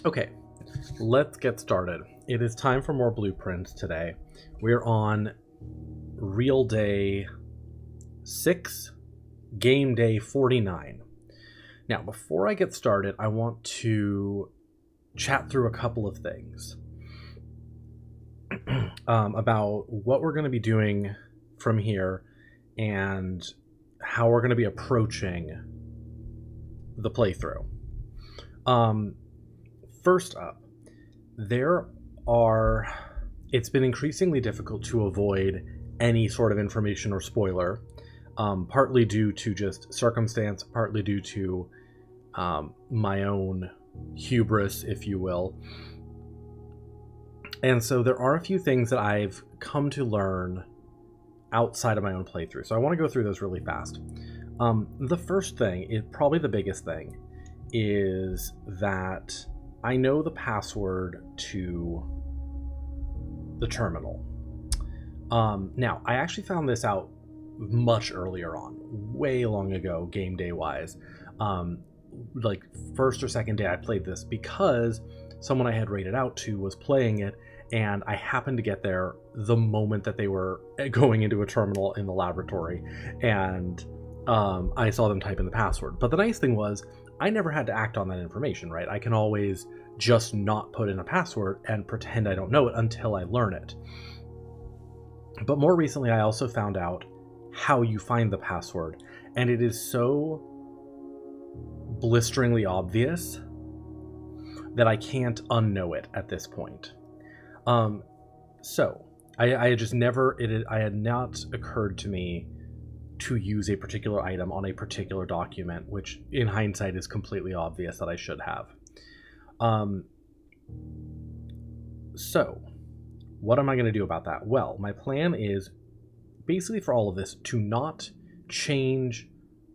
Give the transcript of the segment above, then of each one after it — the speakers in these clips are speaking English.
Okay, let's get started. It is time for more blueprints today. We're on real day 6, game day 49. Now, before I get started, I want to chat through a couple of things about what we're going to be doing from here and how we're going to be approaching the playthrough. First up, it's been increasingly difficult to avoid any sort of information or spoiler, partly due to just circumstance, partly due to my own hubris, if you will. And so there are a few things that I've come to learn outside of my own playthrough. So I want to go through those really fast. The first thing, probably the biggest thing, is that I know the password to the terminal. Now, I actually found this out much earlier on, way long ago, game day wise. Like first or second day I played this because someone I had rated out to was playing it, and I happened to get there the moment that they were going into a terminal in the laboratory, and I saw them type in the password. But the nice thing was, I never had to act on that information, right? I can always just not put in a password and pretend I don't know it until I learn it. But more recently, I also found out how you find the password, and it is so blisteringly obvious that I can't unknow it at this point. So I had just never, I had not occurred to me to use a particular item on a particular document, which in hindsight is completely obvious that I should have. So what am I going to do about that? Well, my plan is basically for all of this to not change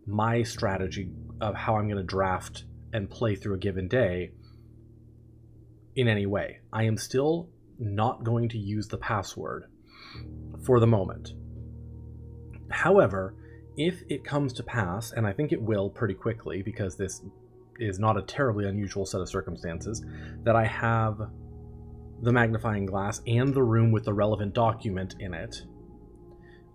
my strategy of how I'm going to draft and play through a given day in any way. I am still not going to use the password for the moment. However, if it comes to pass, and I think it will pretty quickly because this is not a terribly unusual set of circumstances, that I have the magnifying glass and the room with the relevant document in it,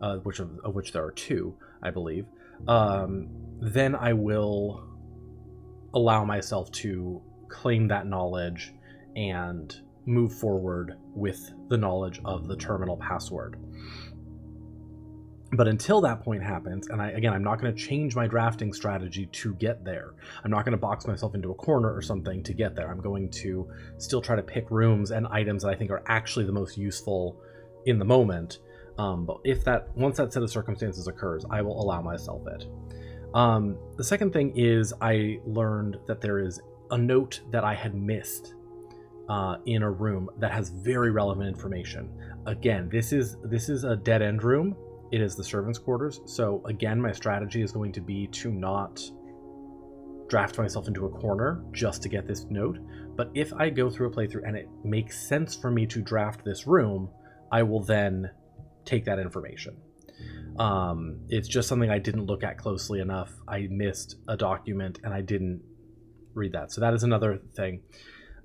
of which there are 2, I believe, then I will allow myself to claim that knowledge and move forward with the knowledge of the terminal password. But until that point happens, and I'm not going to change my drafting strategy to get there. I'm not going to box myself into a corner or something to get there. I'm going to still try to pick rooms and items that I think are actually the most useful in the moment. But once that set of circumstances occurs, I will allow myself it. The second thing is I learned that there is a note that I had missed in a room that has very relevant information. Again, this is a dead-end room. It is the servants' quarters. So again, my strategy is going to be to not draft myself into a corner just to get this note. But if I go through a playthrough and it makes sense for me to draft this room, I will then take that information. It's just something I didn't look at closely enough. I missed a document and I didn't read that. So that is another thing.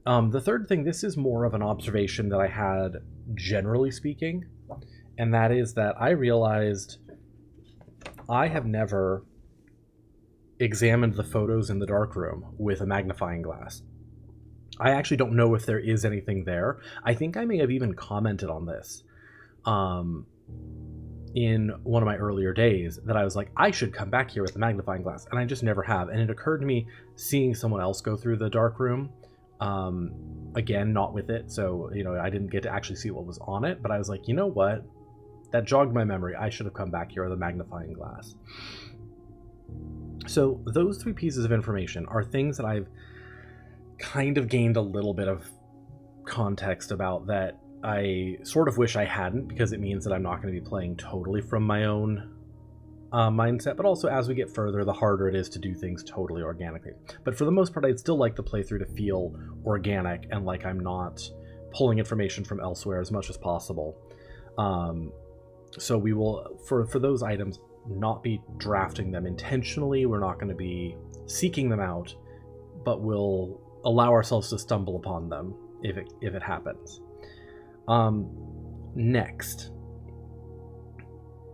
The third thing, this is more of an observation that I had generally speaking, and that is that I realized I have never examined the photos in the darkroom with a magnifying glass. I actually don't know if there is anything there. I think I may have even commented on this in one of my earlier days, that I was like, I should come back here with a magnifying glass, and I just never have. And it occurred to me seeing someone else go through the darkroom, again, not with it, so I didn't get to actually see what was on it, but I was like, you know what? That jogged my memory. I should have come back here with a magnifying glass. So those 3 pieces of information are things that I've kind of gained a little bit of context about that I sort of wish I hadn't, because it means that I'm not going to be playing totally from my own mindset, but also as we get further, the harder it is to do things totally organically. But for the most part, I'd still like the playthrough to feel organic and like I'm not pulling information from elsewhere as much as possible. So we will, for those items, not be drafting them intentionally. We're not going to be seeking them out, but we'll allow ourselves to stumble upon them if it happens. Next,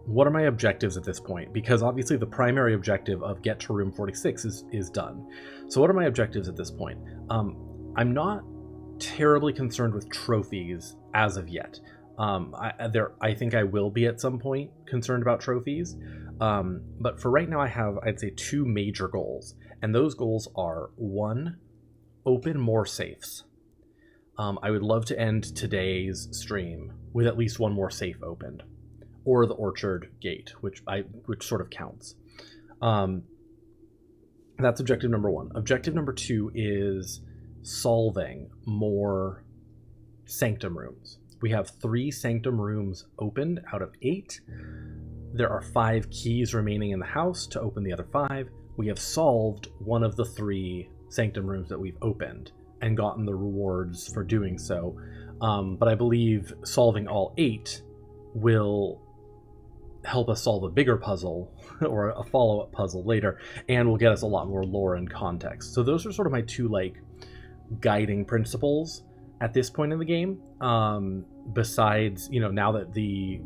what are my objectives at this point? Because obviously the primary objective of get to room 46 is done. So what are my objectives at this point? I'm not terribly concerned with trophies as of yet. I think I will be at some point concerned about trophies. But for right now, I have, I'd say, 2 major goals. And those goals are, 1, open more safes. I would love to end today's stream with at least 1 more safe opened, or the Orchard Gate, which sort of counts. That's objective number 1. Objective number 2 is solving more sanctum rooms. We have 3 sanctum rooms opened out of 8. There are 5 keys remaining in the house to open the other 5. We have solved 1 of the 3 sanctum rooms that we've opened and gotten the rewards for doing so. But I believe solving all 8 will help us solve a bigger puzzle or a follow-up puzzle later, and will get us a lot more lore and context. So those are sort of my 2 guiding principles at this point in the game. Besides, now that the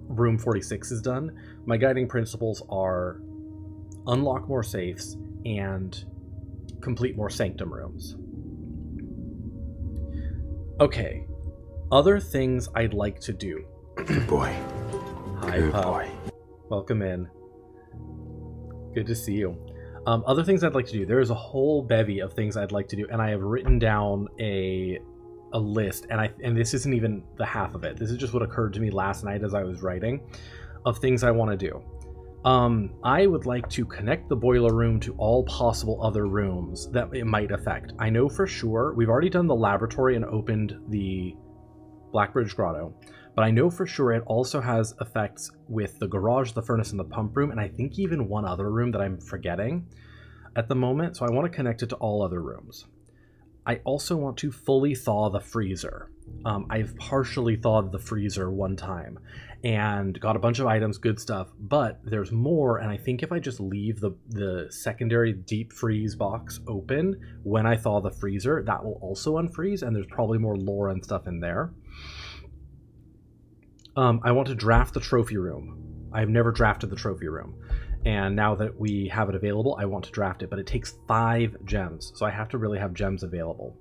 room 46 is done, my guiding principles are unlock more safes and complete more sanctum rooms. Okay, other things I'd like to do. Good boy. Hi, Good Pup. boy. Welcome in. Good to see you. Other things I'd like to do. There's a whole bevy of things I'd like to do, and I have written down a list, and this isn't even the half of it. This is just what occurred to me last night as I was writing, of things I want to do. I would like to connect the boiler room to all possible other rooms that it might affect. I know for sure we've already done the laboratory and opened the Blackbridge Grotto, but I know for sure it also has effects with the garage, the furnace, and the pump room, and I think even 1 other room that I'm forgetting at the moment, so I want to connect it to all other rooms. I also want to fully thaw the freezer. I've partially thawed the freezer 1 time and got a bunch of items, good stuff, but there's more, and I think if I just leave the secondary deep freeze box open when I thaw the freezer, that will also unfreeze, and there's probably more lore and stuff in there. I want to draft the trophy room. I've never drafted the trophy room, and now that we have it available, I want to draft it, but it takes 5 gems, so I have to really have gems available.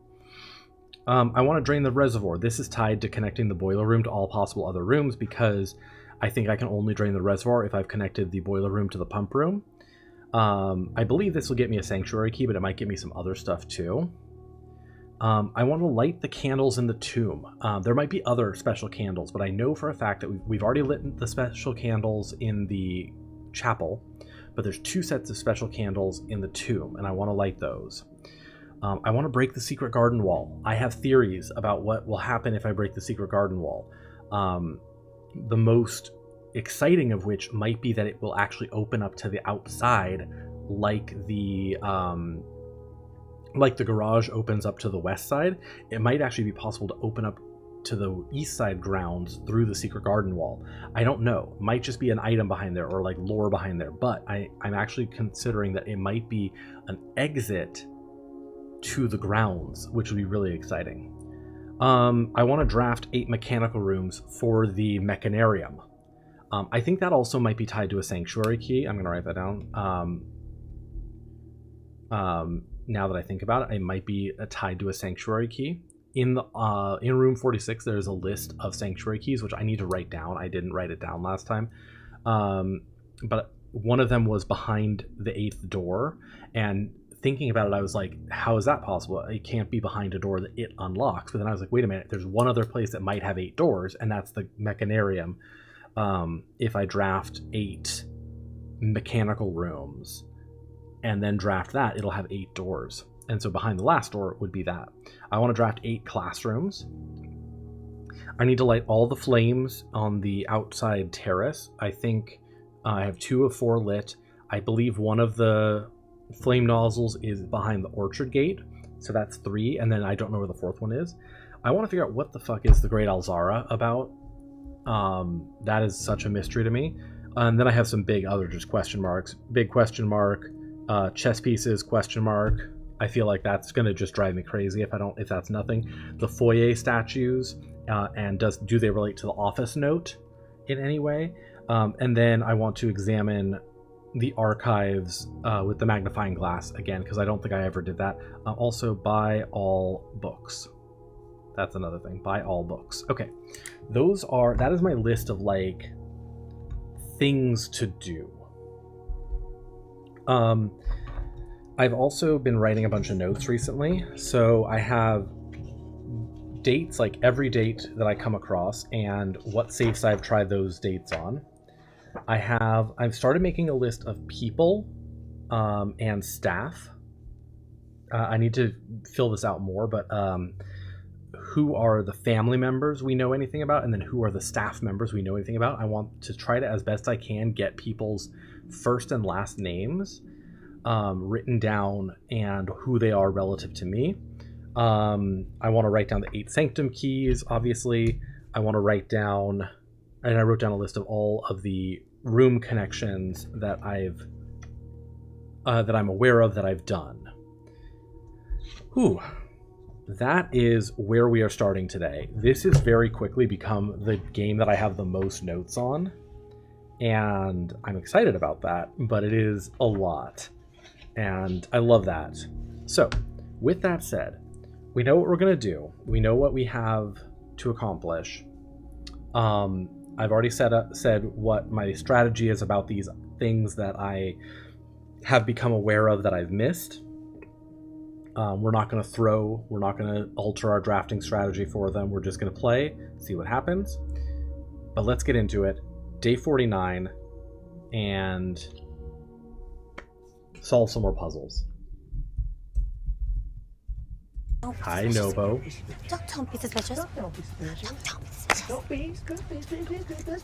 I want to drain the reservoir. This is tied to connecting the boiler room to all possible other rooms, because I think I can only drain the reservoir if I've connected the boiler room to the pump room. I believe this will get me a sanctuary key, but it might get me some other stuff too. I want to light the candles in the tomb. There might be other special candles, but I know for a fact that we've already lit the special candles in the chapel, but there's 2 sets of special candles in the tomb, and I want to light those. I want to break the secret garden wall. I have theories about what will happen if I break the secret garden wall. The most exciting of which might be that it will actually open up to the outside, like the garage opens up to the west side. It might actually be possible to open up to the east side grounds through the secret garden wall. I don't know. Might just be an item behind there, or like lore behind there, but I'm actually considering that it might be an exit to the grounds, which would be really exciting. I want to draft 8 mechanical rooms for the mechanarium. I think that also might be tied to a sanctuary key. I'm going to write that down. Now that I think about it, it might be tied to a sanctuary key. In room 46, there's a list of sanctuary keys, which I need to write down. I didn't write it down last time. But one of them was behind the 8th door, and thinking about it, I was like, how is that possible? It can't be behind a door that it unlocks. But then I was like, wait a minute, there's one other place that might have 8 doors, and that's the mechanarium. If I draft 8 mechanical rooms and then draft that, it'll have 8 doors. And so behind the last door would be that. I want to draft 8 classrooms. I need to light all the flames on the outside terrace. I think I have 2 of 4 lit. I believe one of the flame nozzles is behind the orchard gate, so that's 3, and then I don't know where the 4th one is. I want to figure out what the fuck is the Great Alzara about. That is such a mystery to me. And then I have some big other just question marks. Big question mark, chess pieces, question mark, I feel like that's going to just drive me crazy if that's nothing. The foyer statues, and do they relate to the office note in any way? And then I want to examine the archives with the magnifying glass again, because I don't think I ever did that. Also, buy all books. That's another thing. Buy all books. Okay, that is my list of like things to do. I've also been writing a bunch of notes recently, so I have dates, like every date that I come across and what safes I've tried those dates on. I've started making a list of people and staff. I need to fill this out more, but who are the family members we know anything about, and then who are the staff members we know anything about. I want to try to, as best I can, get people's first and last names written down and who they are relative to me. I want to write down the 8 sanctum keys, obviously. I want to write down, and I wrote down a list of all of the room connections that I'm aware of that I've done. Whew. That is where we are starting today. This has very quickly become the game that I have the most notes on, and I'm excited about that, but it is a lot, and I love that. So, with that said, we know what we're going to do. We know what we have to accomplish. I've already said what my strategy is about these things that I have become aware of that I've missed. We're not going to alter our drafting strategy for them. We're just going to play, see what happens. But let's get into it. Day 49, and solve some more puzzles. Hi, Novo. Don't be suspicious. Don't be suspicious. Don't be suspicious.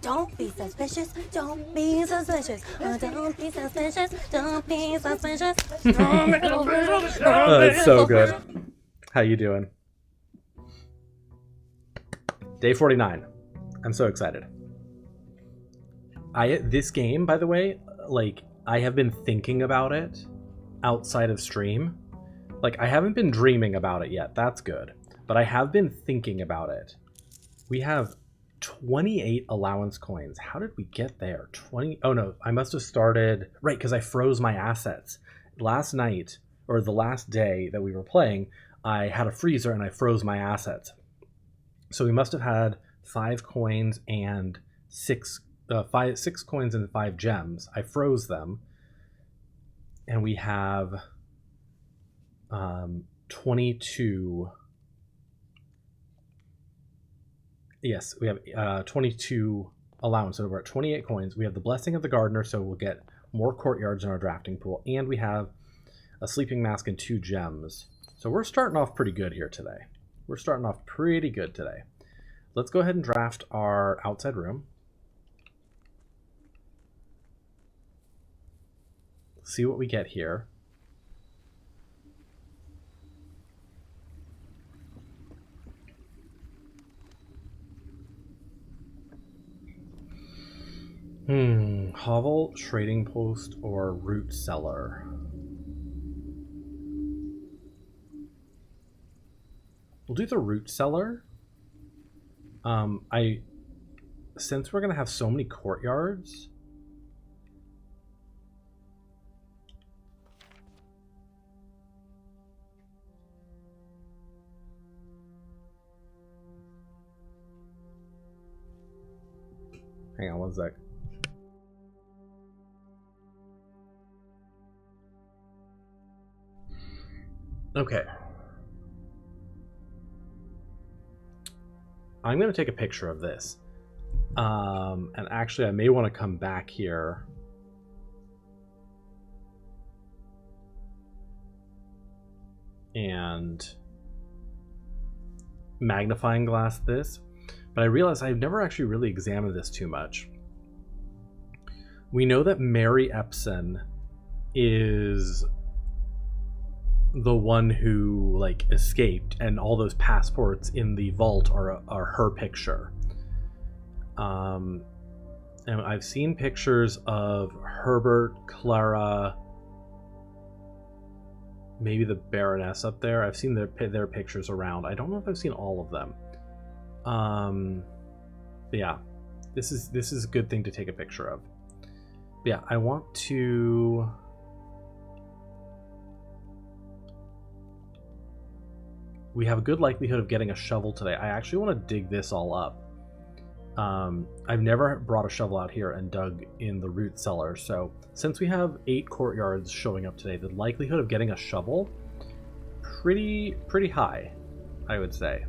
Don't be suspicious. Don't be suspicious. Don't be suspicious. Don't be suspicious. It's so good. How you doing? Day 49. I'm so excited. This game, by the way, like, I have been thinking about it outside of stream. Like, I haven't been dreaming about it yet. That's good. But I have been thinking about it. We have 28 allowance coins. How did we get there? 20? Oh, no. I must have started... Right, because I froze my assets. Last night, or the last day that we were playing, I had a freezer and I froze my assets. So we must have had 5 coins and 6 coins and 5 gems. I froze them. And we have... 22. Yes, we have 22 allowance. So we're at 28 coins. We have the Blessing of the Gardener, so we'll get more courtyards in our drafting pool. And we have a Sleeping Mask and 2 gems. So we're starting off pretty good here today. Let's go ahead and draft our outside room. See what we get here. Hovel, trading post, or root cellar. We'll do the root cellar. Since we're gonna have so many courtyards. Hang on one sec. Okay. I'm going to take a picture of this. And actually, I may want to come back here. And magnifying glass this. But I realize I've never actually really examined this too much. We know that Mary Epson is the one who like escaped, and all those passports in the vault are her picture. And I've seen pictures of Herbert, Clara, maybe the Baroness up there. I've seen their pictures around. I don't know if I've seen all of them. But yeah, this is a good thing to take a picture of. But yeah, I want to. We have a good likelihood of getting a shovel today. I actually want to dig this all up. I've never brought a shovel out here and dug in the root cellar, so since we have 8 courtyards showing up today, the likelihood of getting a shovel pretty high, I would say.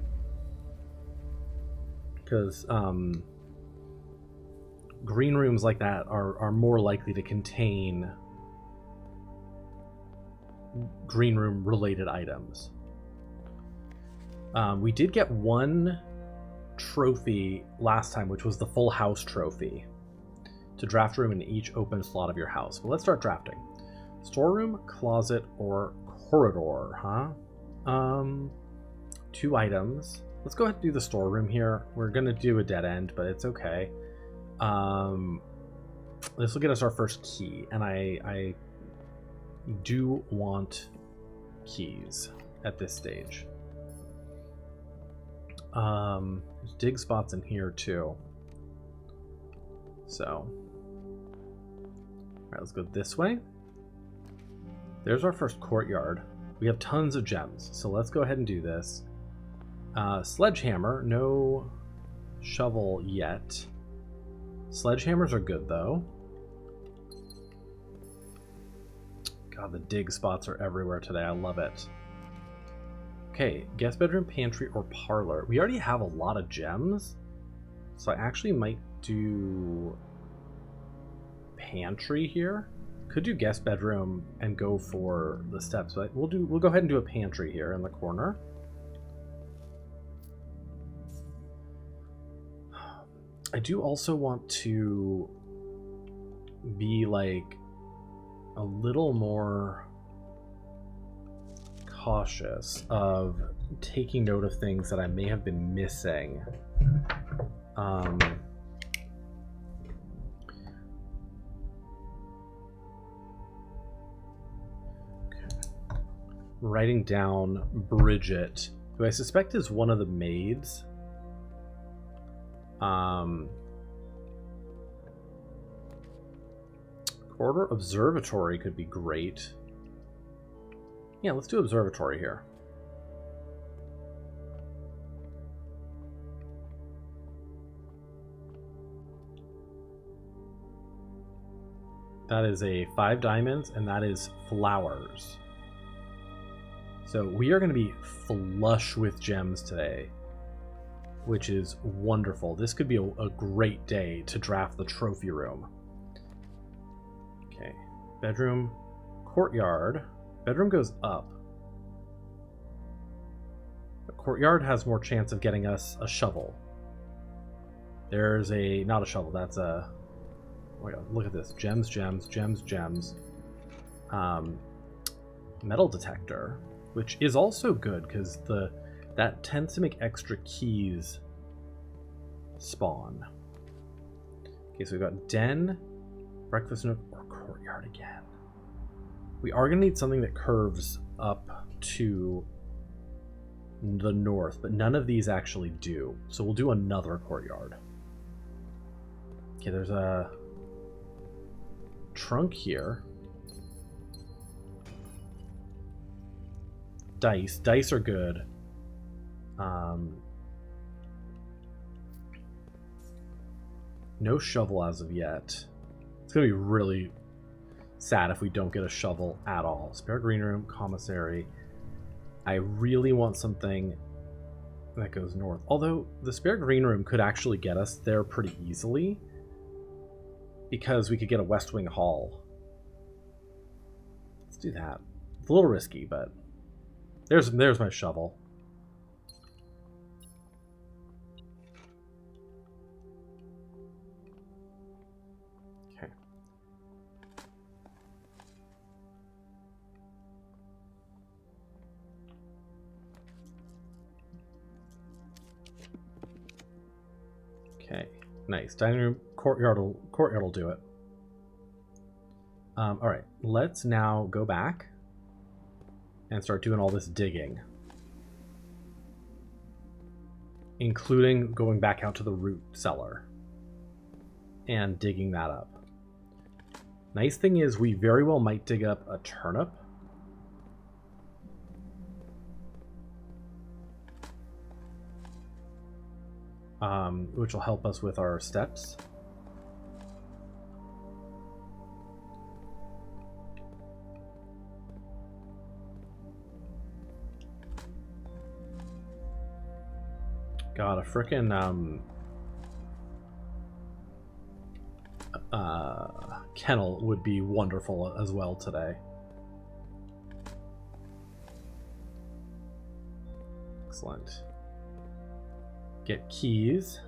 Because green rooms like that are more likely to contain green room related items. We did get one trophy last time, which was the full house trophy, to draft room in each open slot of your house. But let's start drafting. Storeroom, closet, or corridor, huh? 2 items. Let's go ahead and do the storeroom here. We're gonna do a dead end, but it's okay. This will get us our first key, and I do want keys at this stage. There's dig spots in here too. So, all right, let's go this way. There's our first courtyard. We have tons of gems, so let's go ahead and do this. Sledgehammer, no shovel yet. Sledgehammers are good though. God, the dig spots are everywhere today. I love it. Okay, guest bedroom, pantry, or parlor. We already have a lot of gems, so I actually might do pantry here. Could do guest bedroom and go for the steps, but we'll go ahead and do a pantry here in the corner. I do also want to be like a little more cautious of taking note of things that I may have been missing. Writing down Bridget, who I suspect is one of the maids. Corridor observatory could be great. Yeah, let's do observatory here. That is a 5 diamonds, and that is flowers. So we are going to be flush with gems today, which is wonderful. This could be a great day to draft the trophy room. Okay, bedroom, courtyard. Bedroom goes up. The courtyard has more chance of getting us a shovel. There's a, not a shovel, that's a, oh my God, look at this. Gems, gems, gems, gems. Metal detector, which is also good because that tends to make extra keys spawn. Okay, so we've got den, breakfast nook, or courtyard again. We are going to need something that curves up to the north, but none of these actually do. So we'll do another courtyard. Okay, there's a trunk here. Dice. Dice are good. No shovel as of yet. It's going to be really sad if we don't get a shovel at all. Spare green room, commissary. I really want something that goes north. Although the spare green room could actually get us there pretty easily, because we could get a West Wing Hall. Let's do that. It's a little risky, but there's my shovel. Okay. Okay, nice. Dining room, courtyard will do it. All right, let's now go back and start doing all this digging. Including going back out to the root cellar and digging that up. Nice thing is we very well might dig up a turnip. Which will help us with our steps. God, a frickin' kennel would be wonderful as well today. Excellent. Get keys.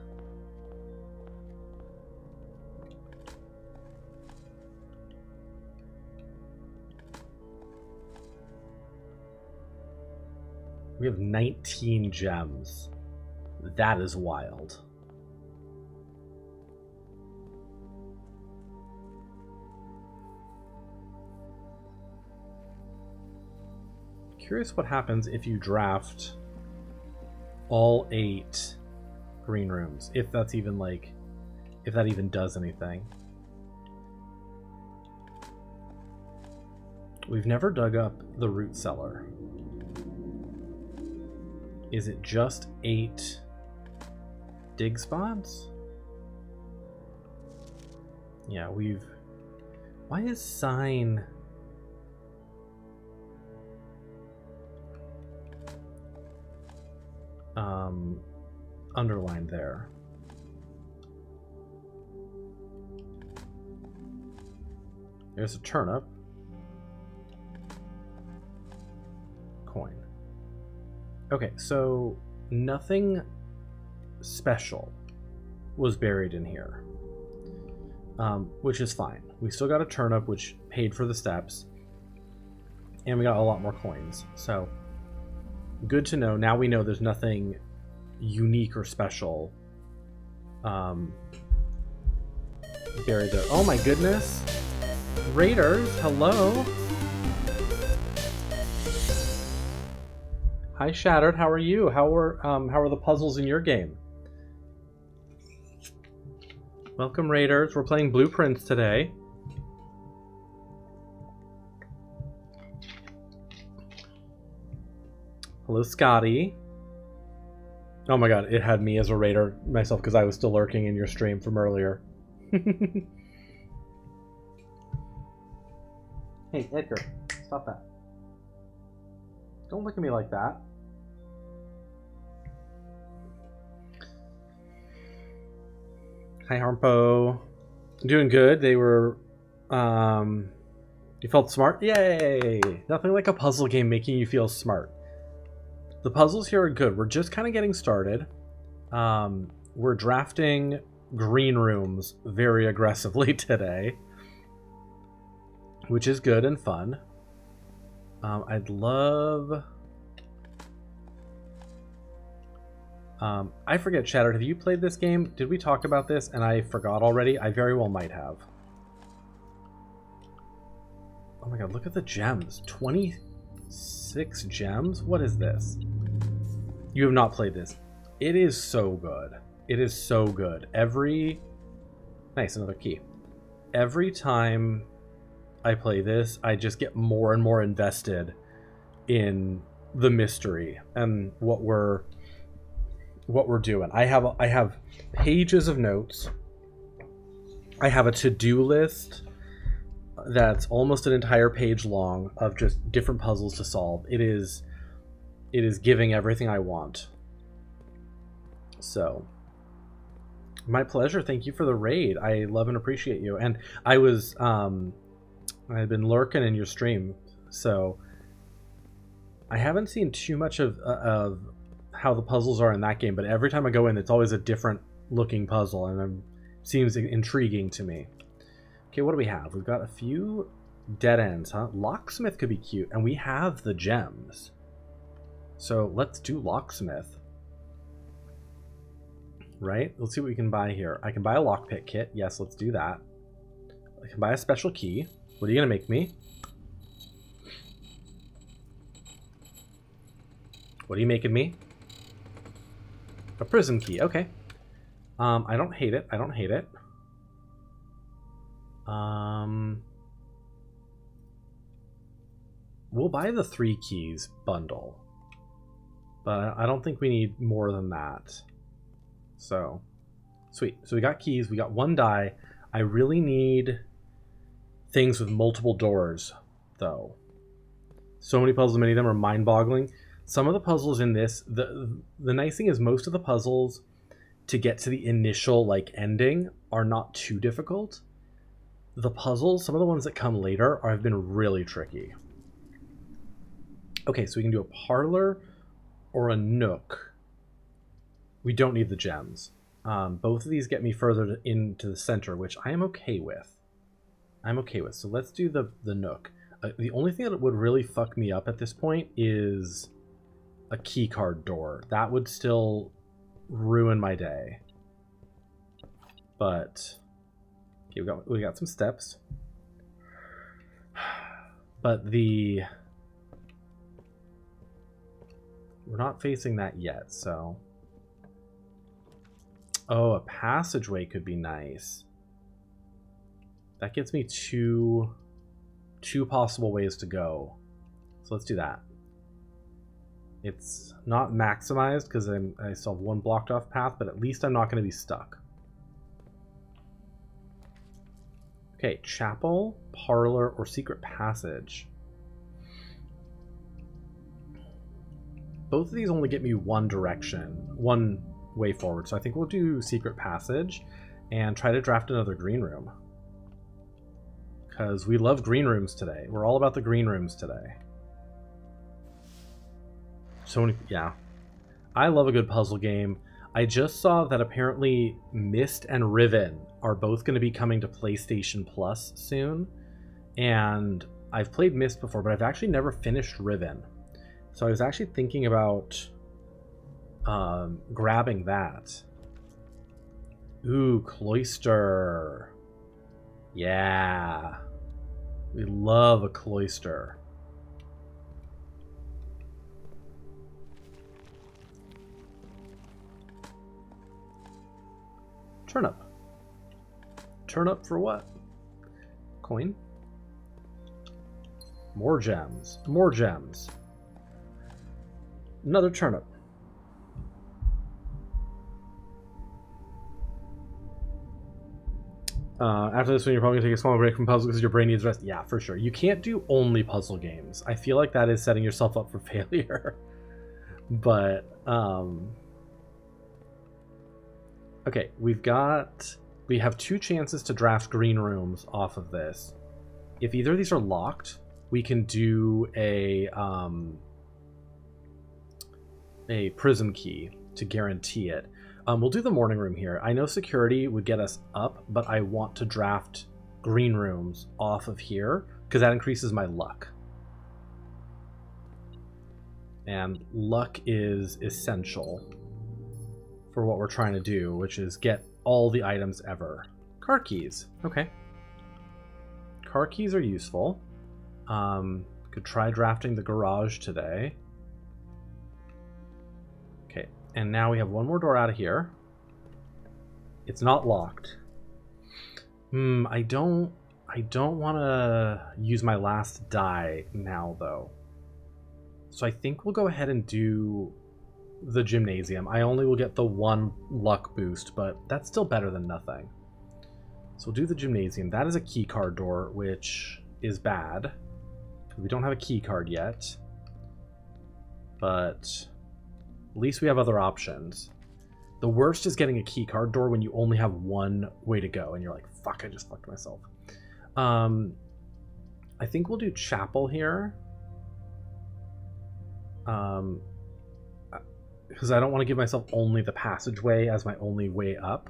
We have 19 gems. That is wild. Curious what happens if you draft all 8 green rooms. If that's even like, if that even does anything. We've never dug up the root cellar. Is it just 8 dig spots? Yeah, we've... Why is sign... underlined there? There's a turnip. Coin. Okay, so nothing special was buried in here, which is fine. We still got a turnip, which paid for the steps, and we got a lot more coins. So good to know. Now we know there's nothing unique or special buried there. Oh my goodness. Raiders, hello. Hi Shattered, how are you? How are the puzzles in your game? Welcome Raiders, we're playing Blueprints today. Hello Scotty. Oh my god, it had me as a raider myself because I was still lurking in your stream from earlier. Hey Edgar, stop that. Don't look at me like that. Hi Harpo. Doing good. They were you felt smart? Yay! Nothing like a puzzle game making you feel smart. The puzzles here are good. We're just kind of getting started. We're drafting green rooms very aggressively today, which is good and fun. I'd love... I forget, Shattered, have you played this game? Did we talk about this and I forgot already? I very well might have. Oh my god, look at the gems. 26 gems? What is this? You have not played this. It is so good. It is so good. Nice, another key. Every time I play this, I just get more and more invested in the mystery and what we're doing. I have pages of notes. I have a to-do list that's almost an entire page long of just different puzzles to solve. It is giving everything I want. So, my pleasure. Thank you for the raid. I love and appreciate you. And I was I've been lurking in your stream, so I haven't seen too much of how the puzzles are in that game, but every time I go in, it's always a different looking puzzle, and it seems intriguing to me. Okay, what do we have? We've got a few dead ends, huh? Locksmith could be cute, and we have the gems. So let's do Locksmith. Right? Let's see what we can buy here. I can buy a lockpick kit. Yes, let's do that. I can buy a special key. What are you going to make me? What are you making me? A prism key, okay. I don't hate it. I don't hate it. We'll buy the 3 keys bundle. But I don't think we need more than that. So, sweet. So we got keys. We got 1 die. I really need things with multiple doors, though. So many puzzles, many of them are mind-boggling. Some of the puzzles in this, the nice thing is most of the puzzles to get to the initial like ending are not too difficult. The puzzles, some of the ones that come later, have been really tricky. Okay, so we can do a parlor or a nook. We don't need the gems. Both of these get me further into the center, which I am okay with. I'm okay with. So let's do the nook. The only thing that would really fuck me up at this point is a keycard door. That would still ruin my day. But okay, we got some steps. But we're not facing that yet, so. Oh, a passageway could be nice. That gets me two possible ways to go. So let's do that. It's not maximized because I still have 1 blocked off path, but at least I'm not going to be stuck. Okay, chapel, parlor, or secret passage. Both of these only get me one direction, one way forward. So I think we'll do secret passage and try to draft another green room. Because we love green rooms today. We're all about the green rooms today. So many, yeah. I love a good puzzle game. I just saw that apparently Myst and Riven are both going to be coming to PlayStation Plus soon. And I've played Myst before, but I've actually never finished Riven. So I was actually thinking about grabbing that. Ooh, Cloister. Yeah. We love a Cloister. Turnip. Turnip for what? Coin. More gems. More gems. Another turnip. After this one, you're probably going to take a small break from puzzles because your brain needs rest. Yeah, for sure. You can't do only puzzle games. I feel like that is setting yourself up for failure. But, okay, we have 2 chances to draft green rooms off of this. If either of these are locked, we can do a prism key to guarantee it. We'll do the morning room here. I know security would get us up, but I want to draft green rooms off of here because that increases my luck. And luck is essential for what we're trying to do, which is get all the items ever. Car keys. Okay. Car keys are useful. Could try drafting the garage today. Okay, and now we have 1 more door out of here. It's not locked. I don't want to use my last die now, though. So I think we'll go ahead and do the gymnasium. I only will get the 1 luck boost, but that's still better than nothing. So we'll do the gymnasium. That is a key card door, which is bad. We don't have a key card yet. But at least we have other options. The worst is getting a key card door when you only have 1 way to go, and you're like, fuck, I just fucked myself. I think we'll do chapel here. Because I don't want to give myself only the passageway as my only way up.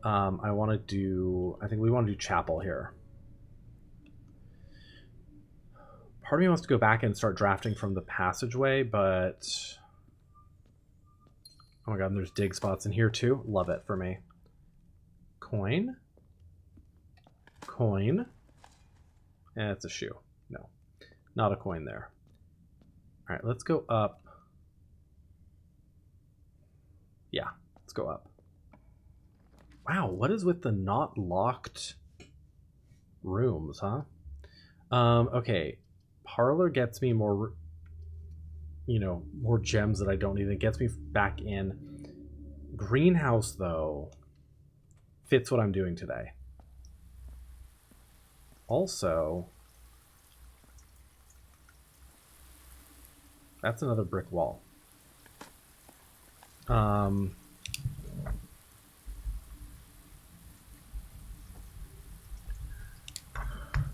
I think we want to do chapel here. Part of me wants to go back and start drafting from the passageway, but oh my god, and there's dig spots in here too. Love it for me. Coin. Coin. And it's a shoe. No, not a coin there. All right, let's go up Yeah, let's go up. Wow, what is with the not locked rooms, huh? Okay. Parlor gets me more, more gems that I don't need. It gets me back in. Greenhouse, though, fits what I'm doing today. Also, that's another brick wall.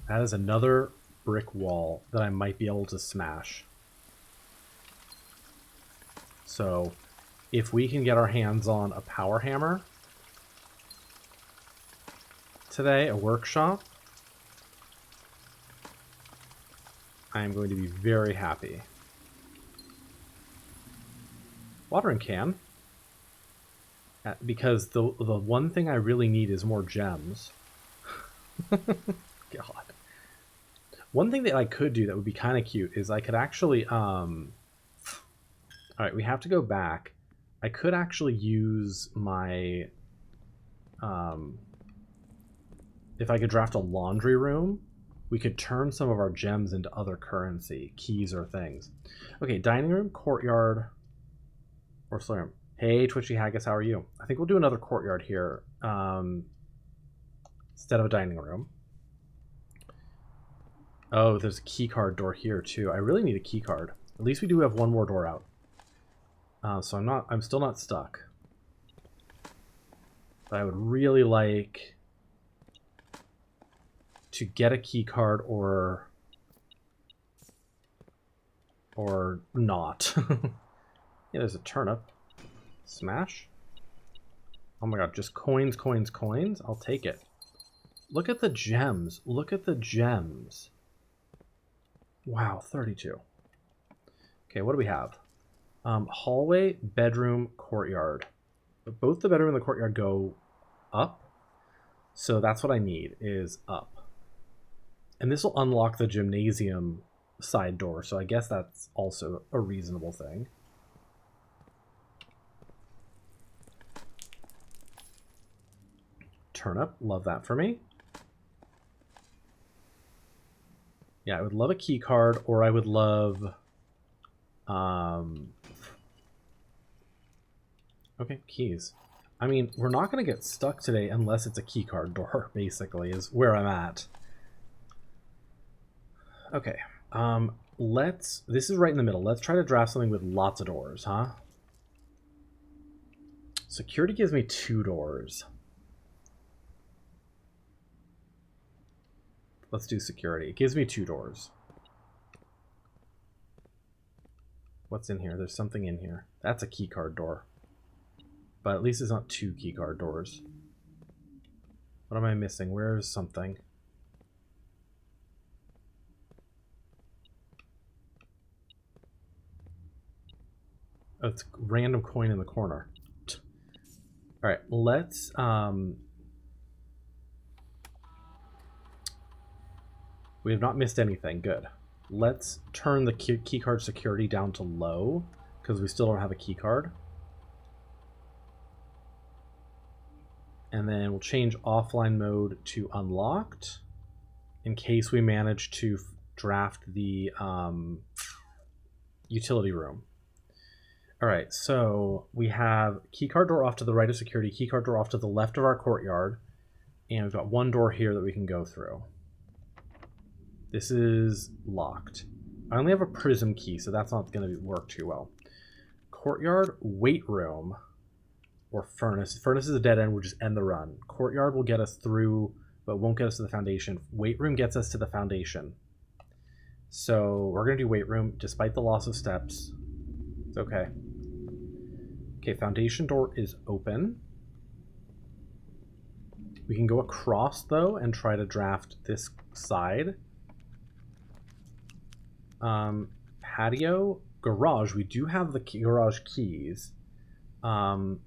That is another brick wall that I might be able to smash. So if we can get our hands on a power hammer today, a workshop, I am going to be very happy. Watering can. Because the one thing I really need is more gems. God. One thing that I could do that would be kind of cute is I could actually, alright, we have to go back. I could actually use my, if I could draft a laundry room, we could turn some of our gems into other currency, keys or things. Okay, dining room, courtyard, or slum room. Hey, Twitchy Haggis, how are you? I think we'll do another courtyard here, instead of a dining room. Oh, there's a keycard door here too. I really need a keycard. At least we do have one more door out. So I'm still not stuck. But I would really like to get a keycard or not. Yeah, there's a turnip. Smash. Oh my god, just coins, coins, coins. I'll take it. Look at the gems. Look at the gems. Wow, 32. Okay, what do we have? Hallway, bedroom, courtyard. But both the bedroom and the courtyard go up. So that's what I need, is up. And this will unlock the gymnasium side door, so I guess that's also a reasonable thing. Turnip, love that for me. Yeah, I would love a key card, or I would love... Okay, keys. I mean, we're not going to get stuck today unless it's a key card door, basically, is where I'm at. Okay, this is right in the middle. Let's try to draft something with lots of doors, huh? Security gives me 2 doors. Let's do security. It gives me 2 doors. What's in here? There's something in here. That's a keycard door. But at least it's not 2 keycard doors. What am I missing? Where's something? Oh, it's a random coin in the corner. Alright, let's... We have not missed anything. Good. Let's turn the keycard security down to low, because we still don't have a keycard. And then we'll change offline mode to unlocked, in case we manage to draft the utility room. Alright, so we have keycard door off to the right of security, keycard door off to the left of our courtyard, and we've got 1 door here that we can go through. This is locked. I only have a prism key, so that's not going to work too well. Courtyard, weight room, or furnace. Furnace is a dead end, we'll just end the run. Courtyard will get us through, but won't get us to the foundation. Weight room gets us to the foundation. So we're going to do weight room, despite the loss of steps. It's okay. Okay, foundation door is open. We can go across, though, and try to draft this side. Patio, garage. We do have the garage keys, but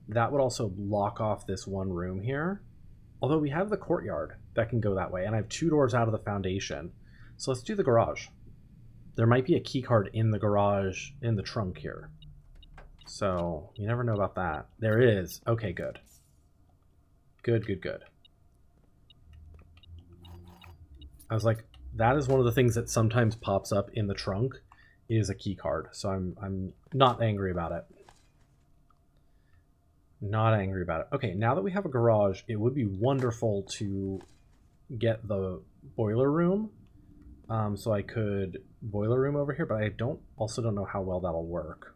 that would also block off this one room here. Although we have the courtyard that can go that way, and I have 2 doors out of the foundation. So let's do the garage. There might be a key card in the garage, in the trunk here. So you never know about that. There is. Okay, good. Good. I was like, that is one of the things that sometimes pops up in the trunk is a key card. So I'm not angry about it. Not angry about it. Okay, now that we have a garage, it would be wonderful to get the boiler room. So I could boiler room over here, but I also don't know how well that'll work.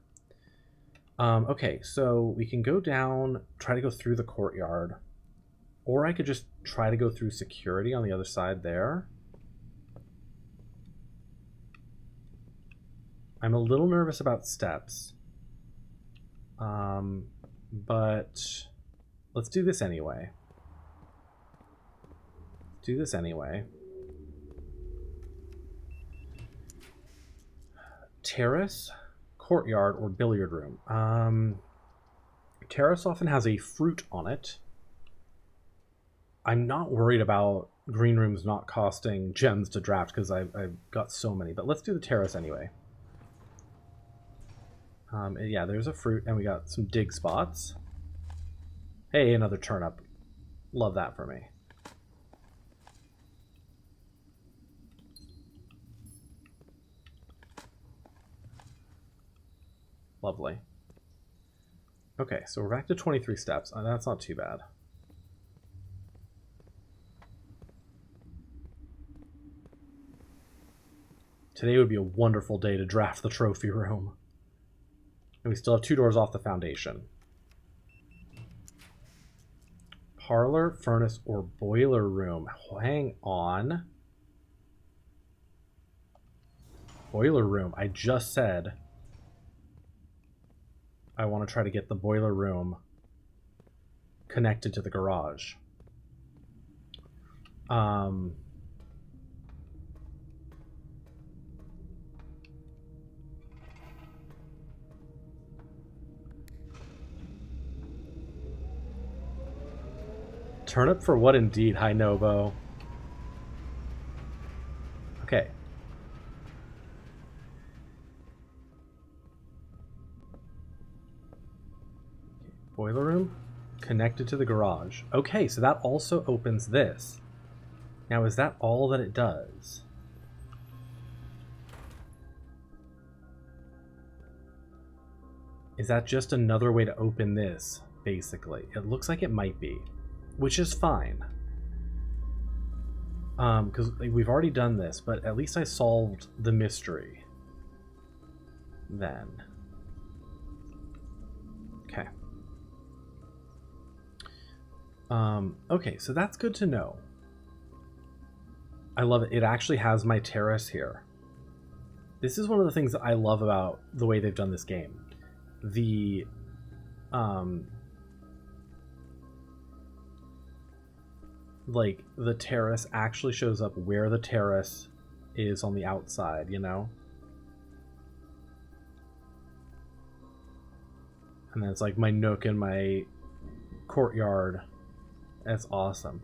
Okay, so we can go down, try to go through the courtyard, or I could just try to go through security on the other side there. I'm a little nervous about steps, but let's do this anyway. Terrace, courtyard, or billiard room. Terrace often has a fruit on it. I'm not worried about green rooms not costing gems to draft because I've got so many, but let's do the terrace anyway. Yeah, there's a fruit, and we got some dig spots. Hey, another turnip. Love that for me. Lovely. Okay, so we're back to 23 steps. That's not too bad. Today would be a wonderful day to draft the trophy room. And we still have 2 doors off the foundation. Parlor, furnace, or boiler room. Hang on. Boiler room. I just said I want to try to get the boiler room connected to the garage. Turnip for what indeed? Hi, Novo. Okay. Boiler room connected to the garage. Okay, so that also opens this. Now, is that all that it does? Is that just another way to open this, basically? It looks like it might be, which is fine. Because we've already done this, but at least I solved the mystery. Then. Okay. Okay, so that's good to know. I love it. It actually has my terrace here. This is one of the things that I love about the way they've done this game. The like the terrace actually shows up where the terrace is on the outside, you know? And then it's like my nook and my courtyard. That's awesome.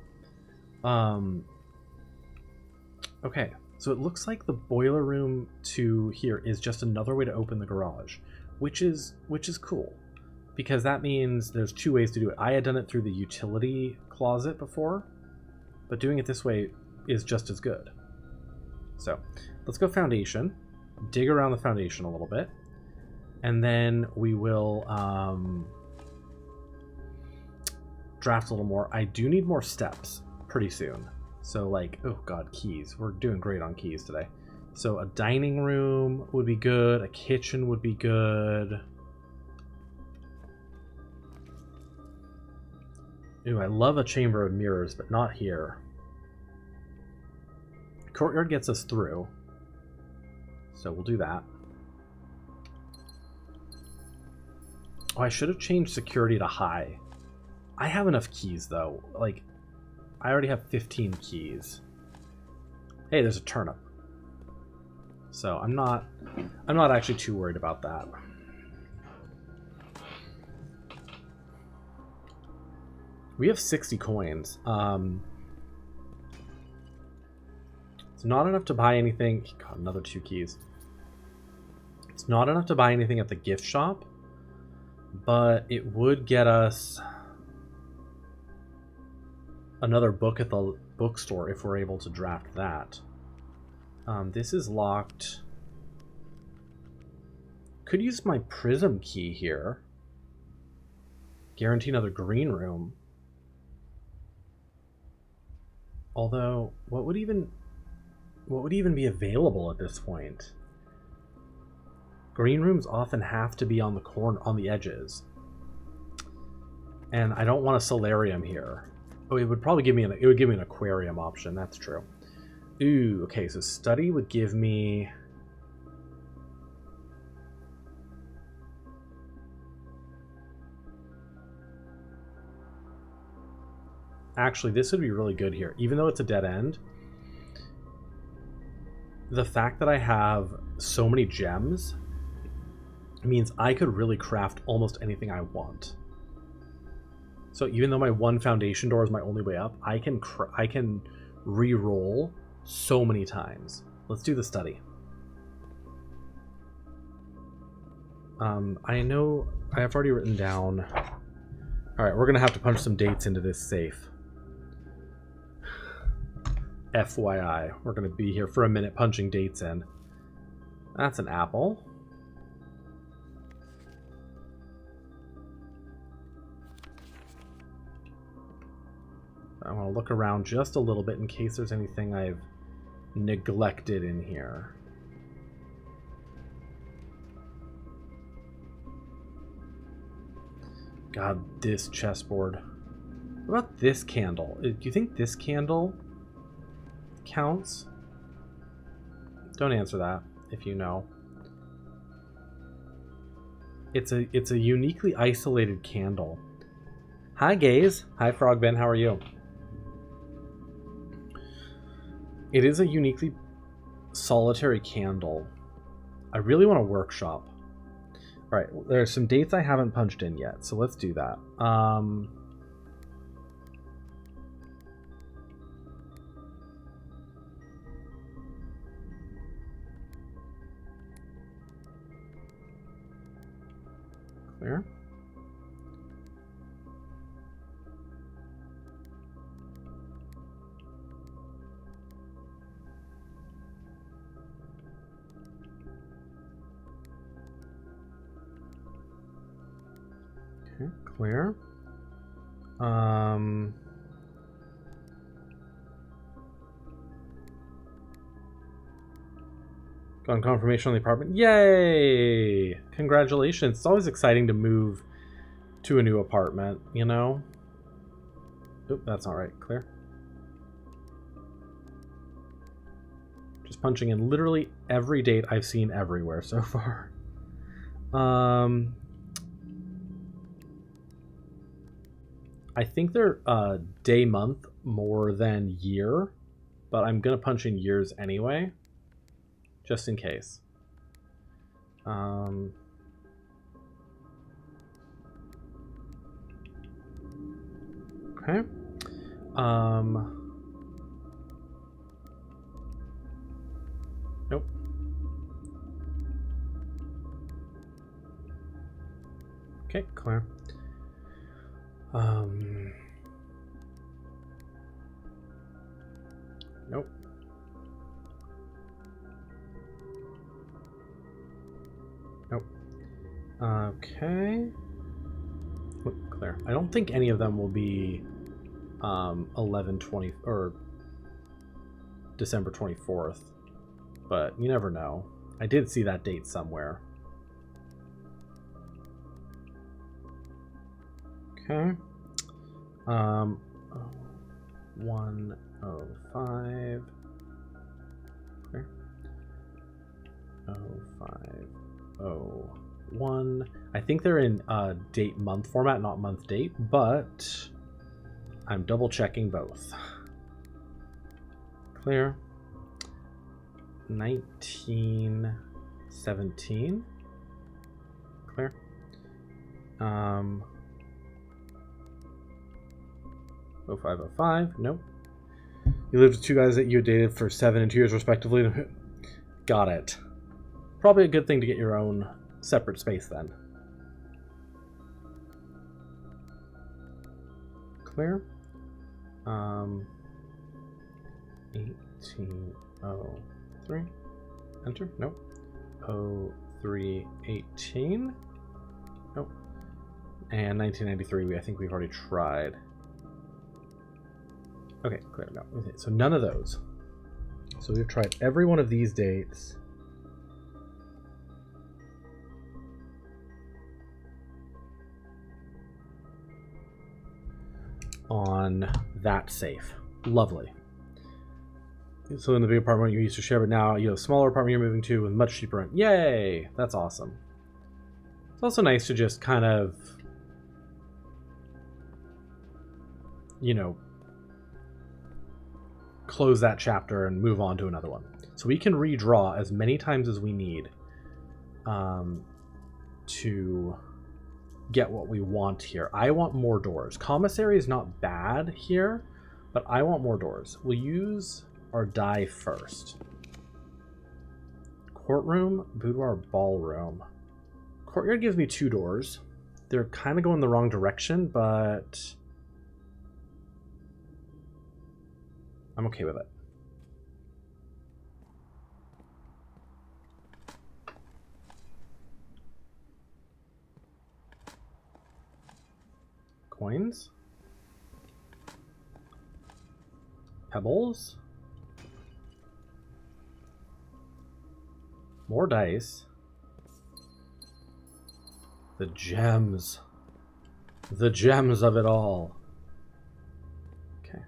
Okay, so it looks like the boiler room to here is just another way to open the garage, which is cool, because that means there's 2 ways to do it. I had done it through the utility closet before, but doing it this way is just as good. So let's go foundation, dig around the foundation a little bit, and then we will draft a little more. I do need more steps pretty soon. So like, oh god, keys. We're doing great on keys today. So a dining room would be good. A kitchen would be good. Ooh, I love a chamber of mirrors, but not here. Courtyard gets us through, so we'll do that. Oh, I should have changed security to high. I have enough keys though. Like, I already have 15 keys. Hey, there's a turnip. So I'm not actually too worried about that. We have 60 coins. It's not enough to buy anything. God, another 2 keys. It's not enough to buy anything at the gift shop, But it would get us another book at the bookstore if we're able to draft that. This is locked. Could use my prism key here. Guarantee another green room. Although, what would even be available at this point? Green rooms often have to be on the edges. And I don't want a solarium here. Oh, it would probably give me an aquarium option, that's true. Ooh, okay, so study would give me actually, this would be really good here. Even though it's a dead end, the fact that I have so many gems means I could really craft almost anything I want. So even though my one foundation door is my only way up, I can re-roll so many times. Let's do the study. I know I have already written down. All right, we're gonna have to punch some dates into this safe. FYI, we're gonna be here for a minute punching dates in. That's an apple. I want to look around just a little bit in case there's anything I've neglected in here. God, this chessboard. What about this candle? Do you think this candle counts? Don't answer that if you know. It's a uniquely isolated candle. Hi, Gaze. Hi, Frogben. How are you? It is a uniquely solitary candle. I really want to workshop. All right, there's some dates I haven't punched in yet, so let's do that. Clear. Okay, clear. Got confirmation on the apartment. Yay! Congratulations. It's always exciting to move to a new apartment, you know? Oop, that's not right. Clear. Just punching in literally every date I've seen everywhere so far. I think they're day month more than year, but I'm gonna punch in years anyway, just in case. Okay. Nope. Okay, clear. Nope. Nope. Okay. Clear. I don't think any of them will be 11/20 or December 24th, but you never know. I did see that date somewhere. Okay. 105. Where? 0501. I think they're in date month format, not month date, but I'm double checking both. Clear. 1917. Clear. 0505. Nope. You lived with two guys that you dated for 7 and 2 years respectively. Got it. Probably a good thing to get your own separate space then. clear. 1803. Enter. Nope. 0318. Nope. And 1993, I think we've already tried. Okay, clear. No. Okay, so none of those. So we've tried every one of these dates. On that safe. Lovely. So in the big apartment you used to share, but now you have a smaller apartment you're moving to with much cheaper rent. Yay! That's awesome. It's also nice to just kind of, you know, close that chapter and move on to another one. So we can redraw as many times as we need to get what we want here. I want more doors. Commissary is not bad here, but I want more doors. We'll use our die first. Courtroom, boudoir, ballroom. Courtyard gives me 2 doors. They're kind of going the wrong direction, but I'm okay with it. Coins. Pebbles. More dice. The gems. The gems of it all. Okay.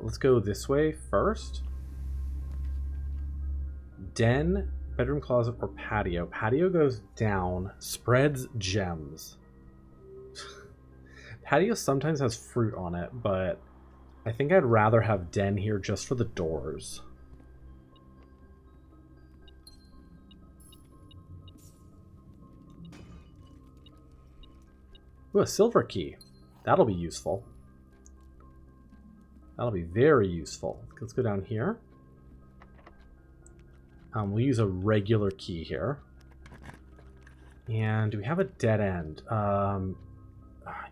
Let's go this way first. Den, bedroom, closet, or patio. Patio goes down. Spreads gems. Patio sometimes has fruit on it, but I think I'd rather have den here just for the doors. Ooh, a silver key. That'll be useful. That'll be very useful. Let's go down here. We'll use a regular key here. And do we have a dead end?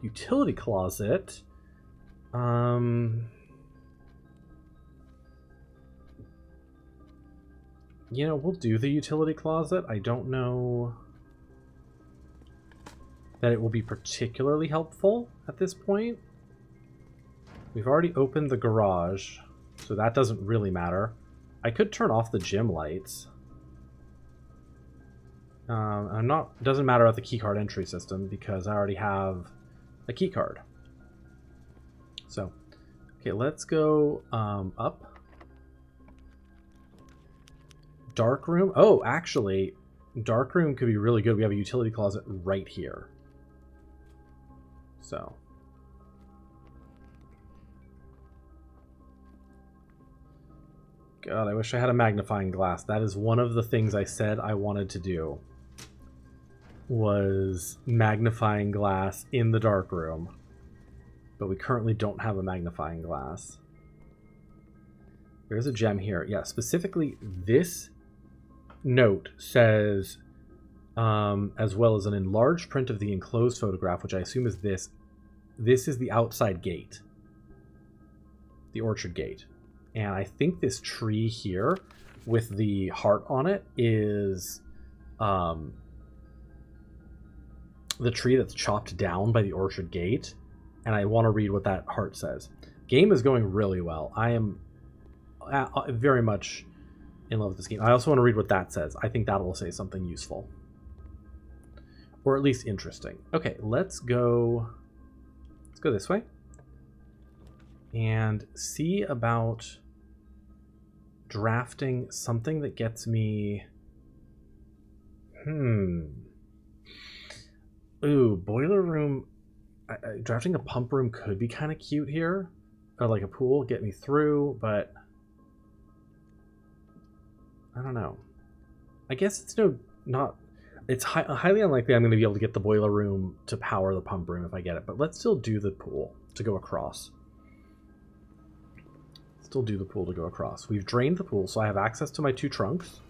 Utility closet. You know, we'll do the utility closet. I don't know that it will be particularly helpful at this point. We've already opened the garage, so that doesn't really matter. I could turn off the gym lights. Doesn't matter about the keycard entry system because I already have a keycard. So, okay, let's go up. Dark room. Oh, actually, dark room could be really good. We have a utility closet right here. So. God, I wish I had a magnifying glass. That is one of the things I said I wanted to do. Was magnifying glass in the dark room. But we currently don't have a magnifying glass. There's a gem here. Yeah, specifically this note says, as well as an enlarged print of the enclosed photograph, which I assume is this. This is the outside gate. The orchard gate. And I think this tree here with the heart on it is the tree that's chopped down by the orchard gate. And I want to read what that heart says. Game is going really well. I am very much in love with this game. I also want to read what that says. I think that will say something useful. Or at least interesting. Okay, let's go this way. And see about drafting something that gets me... Ooh, boiler room... drafting a pump room could be kind of cute here. Or like a pool, get me through, but... I don't know. I guess it's it's highly unlikely I'm going to be able to get the boiler room to power the pump room if I get it, but let's still do the pool to go across. Still do the pool to go across. We've drained the pool, so I have access to my 2 trunks.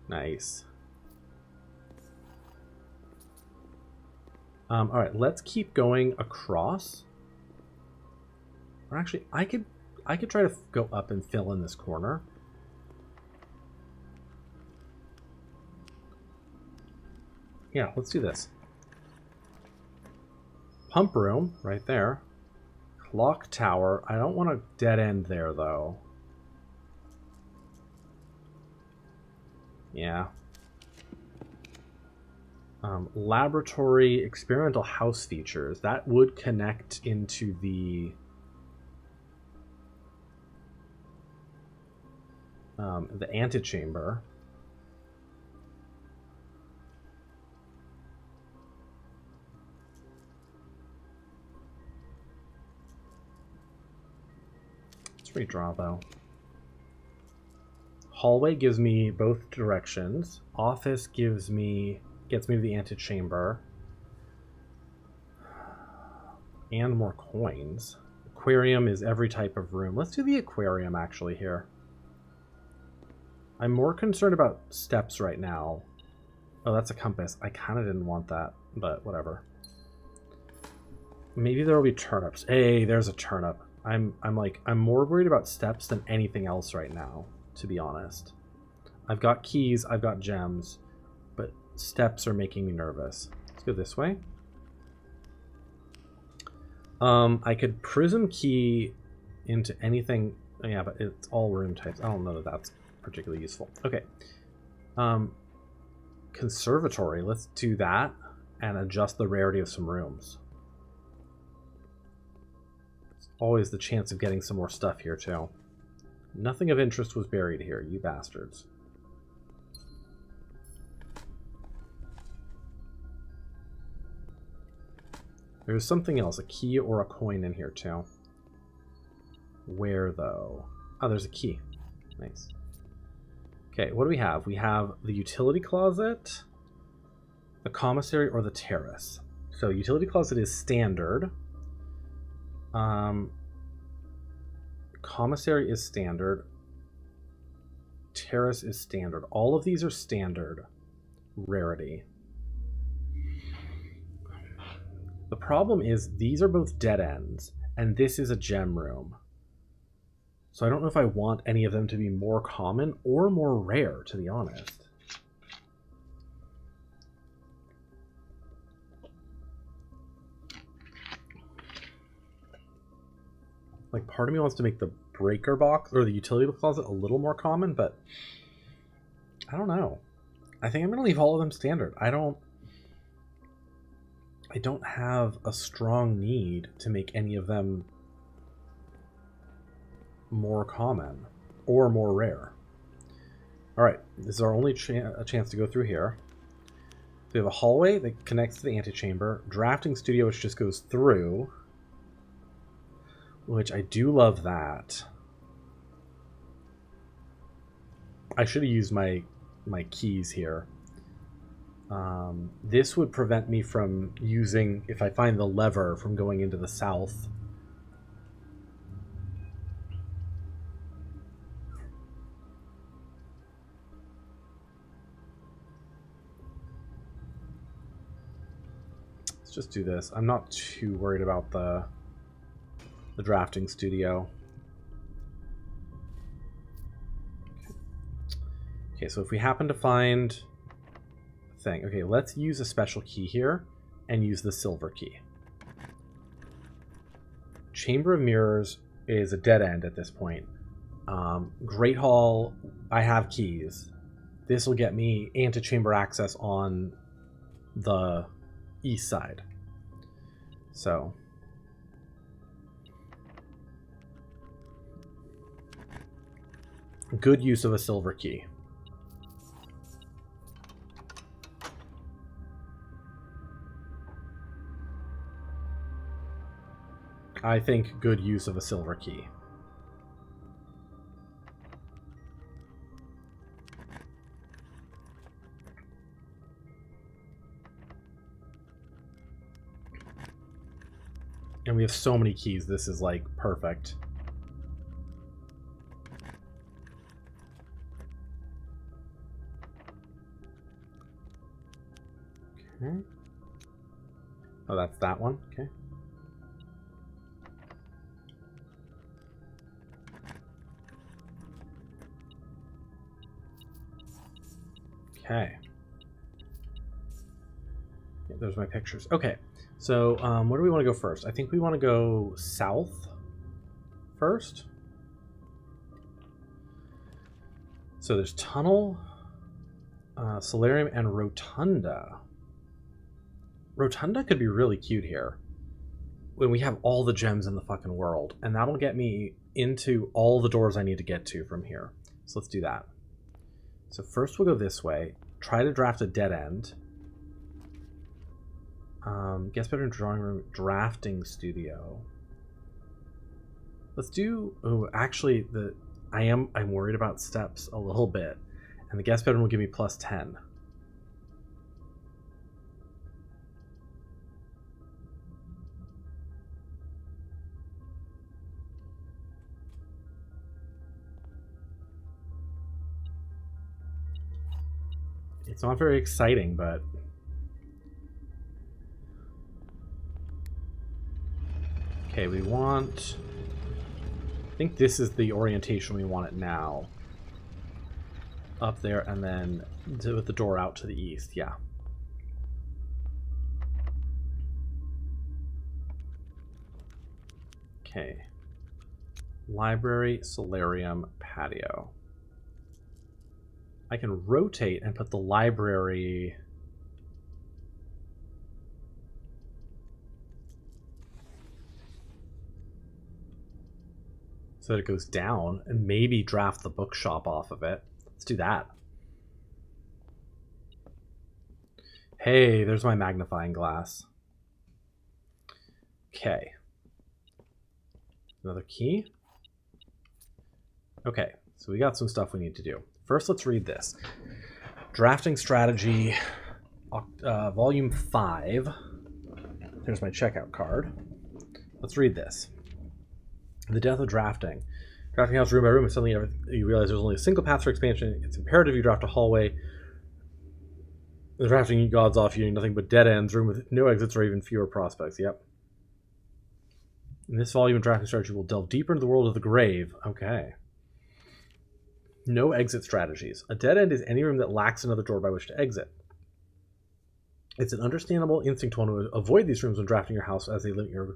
Nice. All right, let's keep going across. Or actually, I could try to go up and fill in this corner. Yeah, let's do this. Pump room, right there. Clock tower. I don't want a dead end there, though. Yeah. Laboratory experimental house features. That would connect into the antechamber. Let's redraw though. Hallway gives me both directions. Office gets me to the antechamber. And more coins. Aquarium is every type of room. Let's do the aquarium actually here. I'm more concerned about steps right now. Oh, that's a compass. I kind of didn't want that, but whatever. Maybe there will be turnips. Hey, there's a turnip. I'm more worried about steps than anything else right now, to be honest. I've got keys, I've got gems, but steps are making me nervous. Let's go this way. I could prism key into anything. Yeah, but it's all room types. I don't know that that's particularly useful. Okay. Conservatory. Let's do that and adjust the rarity of some rooms. There's always the chance of getting some more stuff here, too. Nothing of interest was buried here, you bastards. There's something else, a key or a coin in here too. Where though? Oh, there's a key. Nice. Okay, what do we have? We have the utility closet, the commissary, or the terrace. So utility closet is standard. Commissary is standard. Terrace is standard. All of these are standard rarity. The problem is these are both dead ends, and this is a gem room. So I don't know if I want any of them to be more common or more rare, to be honest. Like, part of me wants to make the breaker box or the utility closet a little more common, but I don't know. I think I'm going to leave all of them standard. I don't have a strong need to make any of them more common or more rare. All right, this is our only chance to go through here. We have a hallway that connects to the antechamber, drafting studio which just goes through, which I do love that. I should have used my keys here. This would prevent me from using, if I find the lever, from going into the south. Let's just do this. I'm not too worried about the drafting studio. Okay, so if we happen to find a thing, okay, let's use a special key here and use the silver key. Chamber of Mirrors is a dead end at this point. Great Hall, I have keys. This will get me antechamber access on the east side. So good use of a silver key. I think good use of a silver key. And we have so many keys, this is like perfect. Okay. Oh, that's that one. Okay. Okay. Yeah, there's my pictures. Okay. So, where do we want to go first? I think we want to go south first. So there's Tunnel, Solarium, and Rotunda. Rotunda could be really cute here when we have all the gems in the fucking world, and that'll get me into all the doors I need to get to from here. So let's do that. So first we'll go this way, try to draft a dead end. Guest bedroom, drawing room, drafting studio. Let's do, oh, actually I'm worried about steps a little bit, and the guest bedroom will give me plus 10. It's not very exciting, but okay, we want, I think this is the orientation we want it now. Up there, and then with the door out to the east, yeah. Okay. Library, solarium, patio. I can rotate and put the library... so that it goes down, and maybe draft the bookshop off of it. Let's do that. Hey, there's my magnifying glass. Okay. Another key. Okay, so we got some stuff we need to do. First, let's read this. Drafting Strategy, Volume 5. There's my checkout card. Let's read this. The death of drafting. Drafting house room by room, and suddenly you realize there's only a single path for expansion. It's imperative you draft a hallway. The drafting gods off you, nothing but dead ends, room with no exits or even fewer prospects. Yep. In this volume of Drafting Strategy, we'll delve deeper into the world of the grave. Okay. No exit strategies. A dead end is any room that lacks another door by which to exit. It's an understandable instinct to want to avoid these rooms when drafting your house as they limit your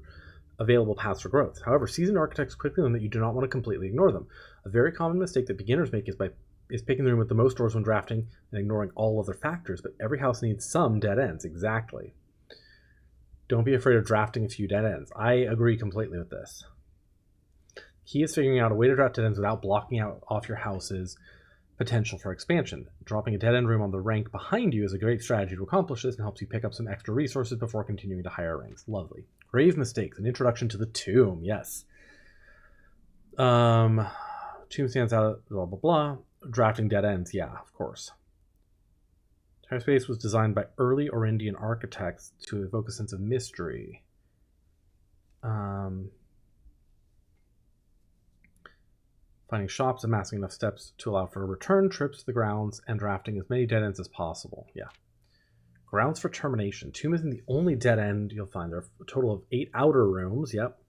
available paths for growth. However, seasoned architects quickly learn that you do not want to completely ignore them. A very common mistake that beginners make is picking the room with the most doors when drafting and ignoring all other factors, but every house needs some dead ends. Exactly. Don't be afraid of drafting a few dead ends. I agree completely with this. Key is figuring out a way to draft dead ends without blocking out off your house's potential for expansion. Dropping a dead end room on the rank behind you is a great strategy to accomplish this and helps you pick up some extra resources before continuing to higher ranks. Lovely. Grave mistakes. An introduction to the tomb. Yes. Tomb stands out. Blah blah blah. Drafting dead ends. Yeah, of course. Entire space was designed by early Orindian architects to evoke a sense of mystery. Finding shops, amassing enough steps to allow for return trips to the grounds, and drafting as many dead ends as possible. Yeah. Grounds for termination. Tomb isn't the only dead end you'll find. There are a total of 8 outer rooms. Yep.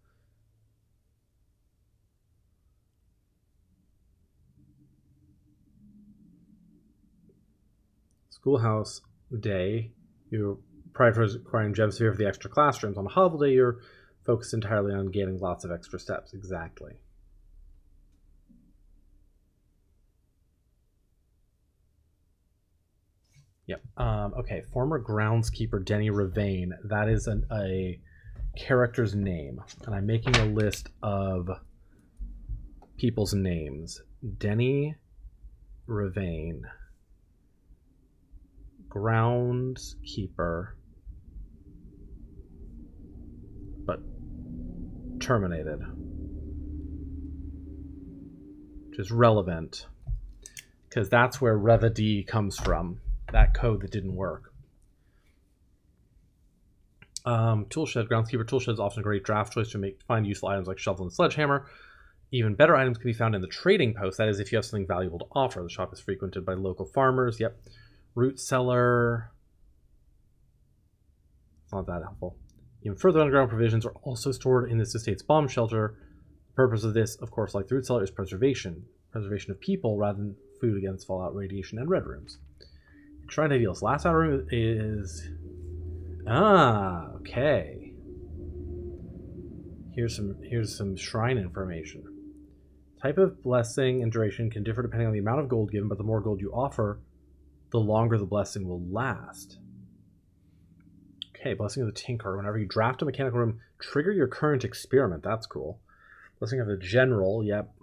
Schoolhouse day, you prioritize acquiring gems here for the extra classrooms. On a hovel day, you're focused entirely on gaining lots of extra steps. Exactly. Yep. Okay. Former groundskeeper Denny Ravane. That is a character's name, and I'm making a list of people's names. Denny Ravane, groundskeeper, but terminated, which is relevant because that's where Reva-D comes from. That code that didn't work. Toolshed. Groundskeeper toolshed is often a great draft choice to find useful items like shovel and sledgehammer. Even better items can be found in the trading post. That is, if you have something valuable to offer. The shop is frequented by local farmers. Yep. Root cellar. It's not that helpful. Even further underground provisions are also stored in this estate's bomb shelter. The purpose of this, of course, like the root cellar, is preservation of people rather than food against fallout, radiation, and red rooms. Shrine ideals. Last outer room is... okay. Here's some shrine information. Type of blessing and duration can differ depending on the amount of gold given, but the more gold you offer, the longer the blessing will last. Okay, Blessing of the Tinker. Whenever you draft a mechanical room, trigger your current experiment. That's cool. Blessing of the General. Yep.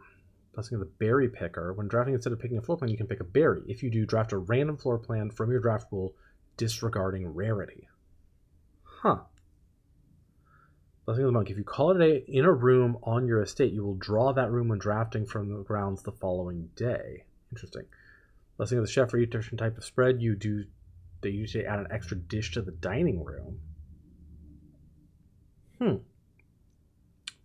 Blessing of the Berry Picker. When drafting, instead of picking a floor plan, you can pick a berry. If you do, draft a random floor plan from your draft pool, disregarding rarity. Huh. Blessing of the Monk. If you call it a day in a room on your estate, you will draw that room when drafting from the grounds the following day. Interesting. Blessing of the Chef. For each different type of spread, they usually add an extra dish to the dining room.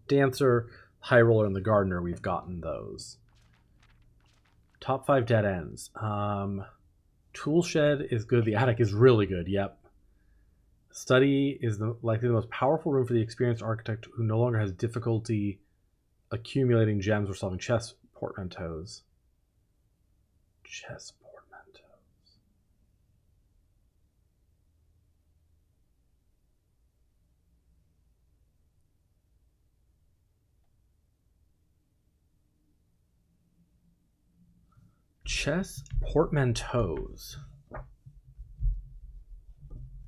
Dancer, High Roller, and the Gardener, we've gotten those. Top 5 dead ends. Tool Shed is good. The Attic is really good, yep. Study is likely the most powerful room for the experienced architect who no longer has difficulty accumulating gems or solving chess portmanteaus. Chess portmanteaus. Chess portmanteaus.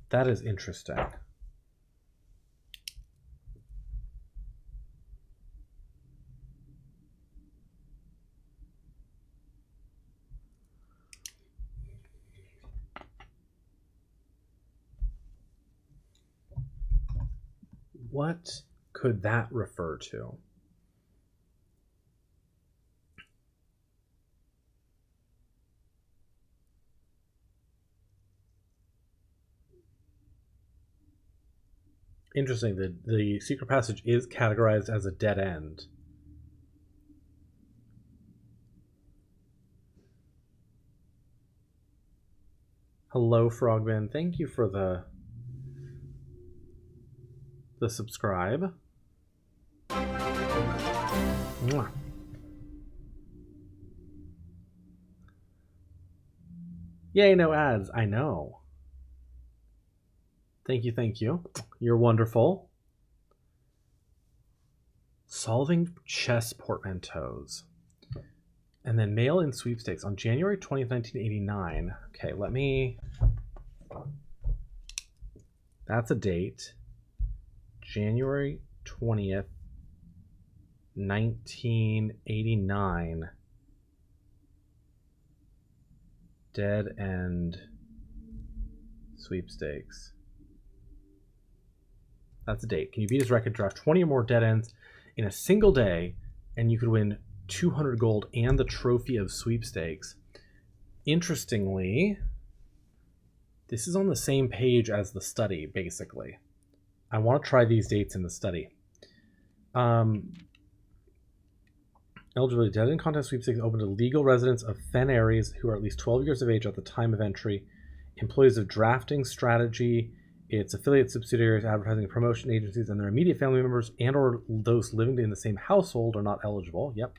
That is interesting. What could that refer to? Interesting that the secret passage is categorized as a dead end. Hello, Frogman. Thank you for the subscribe. Mwah. Yay, no ads. I know. Thank you, thank you. You're wonderful. Solving chess portmanteaus. And then mail-in sweepstakes on January 20th, 1989. Okay, let me... That's a date. January 20th, 1989. Dead end sweepstakes. That's a date. Can you beat his record? Draft 20 or more dead ends in a single day, and you could win 200 gold and the trophy of sweepstakes. Interestingly, this is on the same page as the study, basically. I want to try these dates in the study. Eligibility. Dead end contest sweepstakes open to legal residents of Fen Ares who are at least 12 years of age at the time of entry, employees of drafting strategy, its affiliate subsidiaries, advertising and promotion agencies, and their immediate family members and or those living in the same household are not eligible. Yep.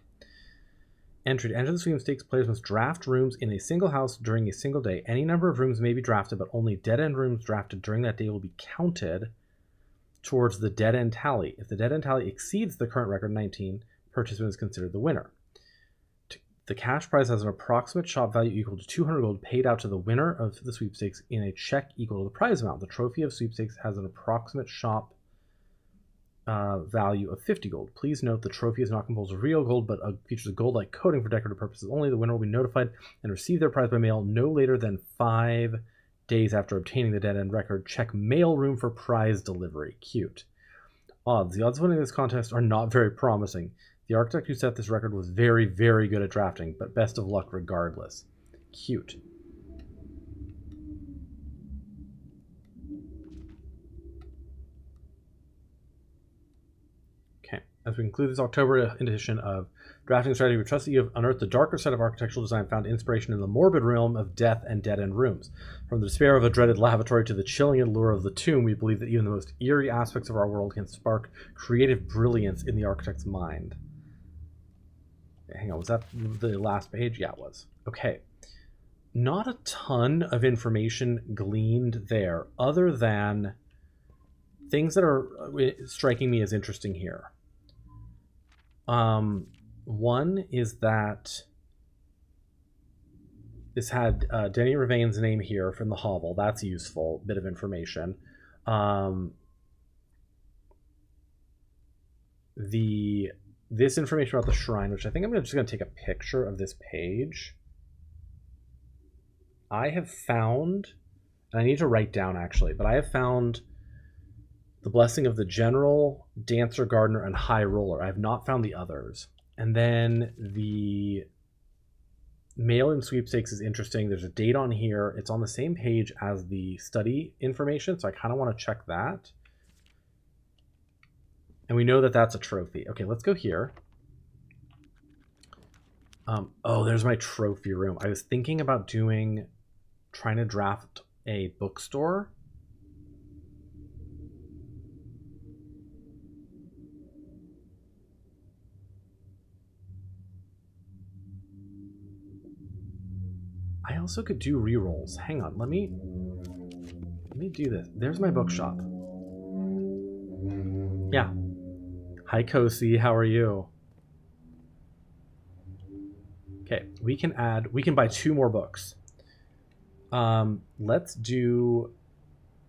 Entry. To enter the sweepstakes, players must draft rooms in a single house during a single day. Any number of rooms may be drafted, but only dead-end rooms drafted during that day will be counted towards the dead-end tally. If the dead-end tally exceeds the current record, 19, participant is considered the winner. The cash prize has an approximate shop value equal to 200 gold paid out to the winner of the sweepstakes in a check equal to the prize amount. The trophy of sweepstakes has an approximate shop value of 50 gold. Please note the trophy is not composed of real gold, but features a gold-like coating for decorative purposes only. The winner will be notified and receive their prize by mail no later than 5 days after obtaining the dead-end record. Check mail room for prize delivery. Cute. Odds. The odds of winning this contest are not very promising. The architect who set this record was very, very good at drafting, but best of luck regardless. Cute. Okay. As we conclude this October edition of Drafting Strategy, we trust that you have unearthed the darker side of architectural design, found inspiration in the morbid realm of death and dead-end rooms. From the despair of a dreaded lavatory to the chilling allure of the tomb, we believe that even the most eerie aspects of our world can spark creative brilliance in the architect's mind. Hang on, was that the last page? Yeah, it was. Okay. Not a ton of information gleaned there, other than things that are striking me as interesting here. One is that this had Denny Ravain's name here from the hovel. That's a useful bit of information. This information about the shrine, which I think I'm just going to take a picture of this page. I have found, and I need to write down actually, but I have found the blessing of the general, dancer, gardener, and high roller. I have not found the others. And then the mail-in sweepstakes is interesting. There's a date on here. It's on the same page as the study information, so I kind of want to check that. And we know that that's a trophy. Okay, let's go here. Oh, there's my trophy room. I was thinking about trying to draft a bookstore. I also could do rerolls. Hang on, let me do this. There's my bookshop. Yeah. Hi, Kosi. How are you? Okay, we can buy 2 more books. Let's do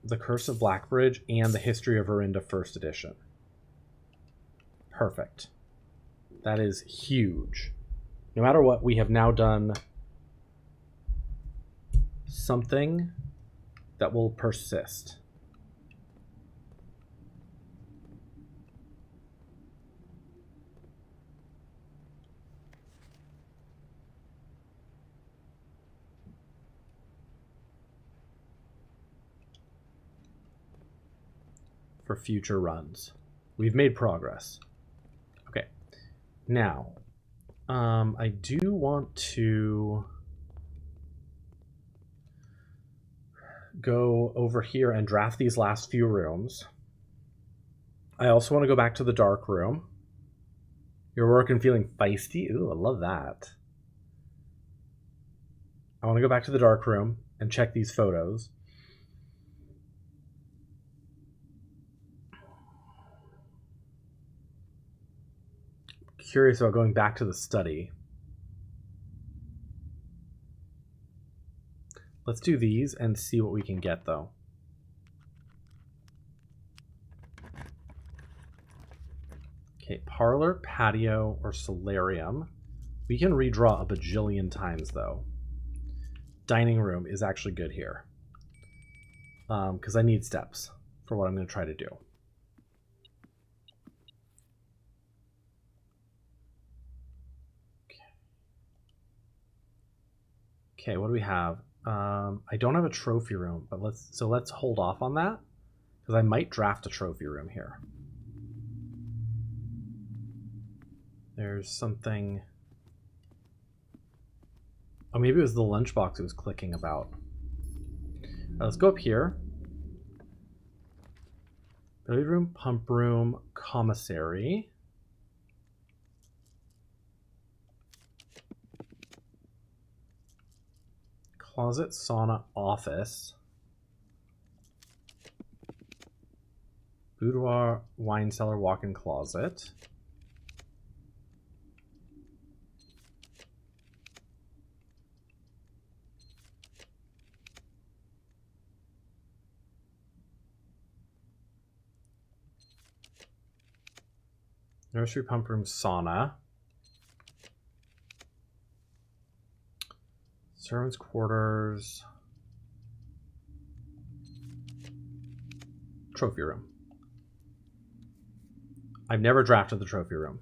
The Curse of Blackbridge and The History of Orinda First Edition. Perfect. That is huge. No matter what, we have now done something that will persist. For future runs. We've made progress. Okay. Now, I do want to go over here and draft these last few rooms. I also want to go back to the dark room. You're working feeling feisty. Ooh, I love that. I want to go back to the dark room and check these photos. Curious about going back to the study. Let's do these and see what we can get, though. Okay, parlor, patio, or solarium. We can redraw a bajillion times, though. Dining room is actually good here. Because I need steps for what I'm going to try to do. Okay, what do we have? I don't have a trophy room, but let's hold off on that because I might draft a trophy room here. There's something. Oh, maybe it was the lunchbox it was clicking about. Let's go up here. Billiard room, pump room, commissary. Closet, sauna, office. Boudoir, wine cellar, walk-in closet. Nursery, pump room, sauna. Servants' quarters. Trophy room. I've never drafted the trophy room.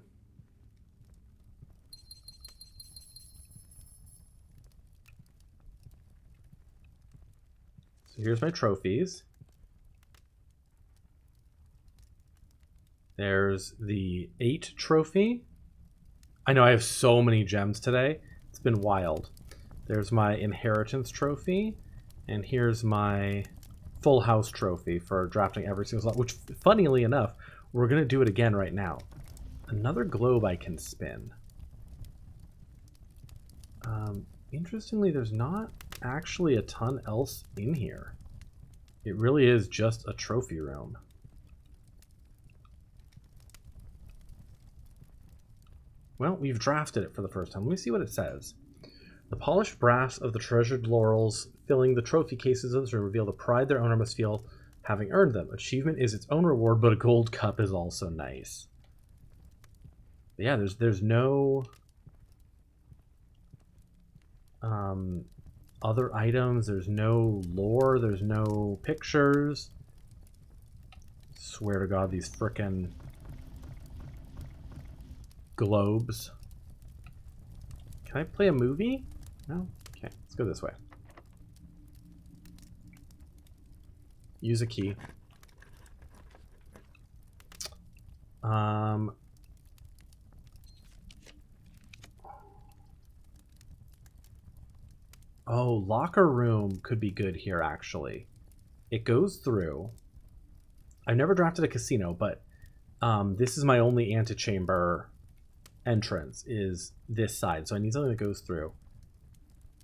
So here's my trophies. There's the 8 trophy. I know I have so many gems today. It's been wild. There's my inheritance trophy. And here's my full house trophy for drafting every single slot, which, funnily enough, we're going to do it again right now. Another globe I can spin. Interestingly, there's not actually a ton else in here. It really is just a trophy room. Well, we've drafted it for the first time. Let me see what it says. The polished brass of the treasured laurels filling the trophy cases of this room reveal the pride their owner must feel having earned them. Achievement is its own reward, but a gold cup is also nice. But yeah, there's no other items. There's no lore. There's no pictures. Swear to God, these frickin' globes. Can I play a movie? No? Okay, let's go this way. Use a key. Oh, locker room could be good here, actually. It goes through. I've never drafted a casino, but this is my only antechamber entrance, is this side. So I need something that goes through.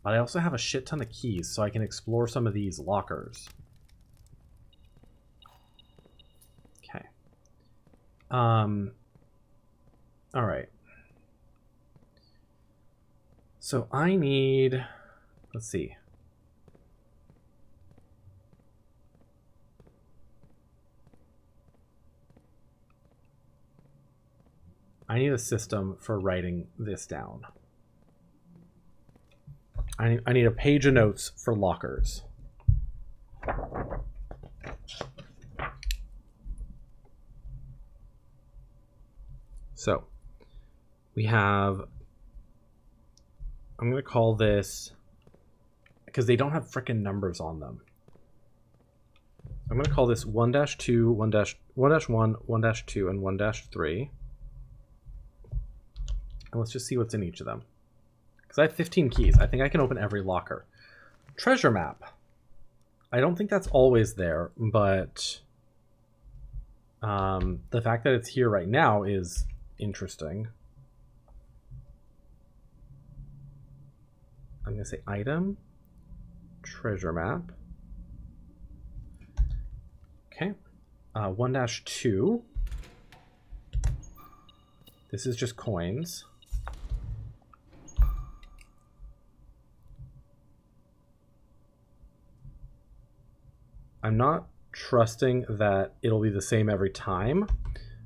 But I also have a shit ton of keys, so I can explore some of these lockers. Okay. Alright. So I need... Let's see. I need a system for writing this down. I need a page of notes for lockers. So, we have... I'm going to call this... because they don't have frickin' numbers on them. I'm going to call this 1-2, 1-1, 1-2, and 1-3. And let's just see what's in each of them. Because I have 15 keys. I think I can open every locker. Treasure map. I don't think that's always there, but the fact that it's here right now is interesting. I'm going to say item. Treasure map. Okay. 1-2. This is just coins. I'm not trusting that it'll be the same every time,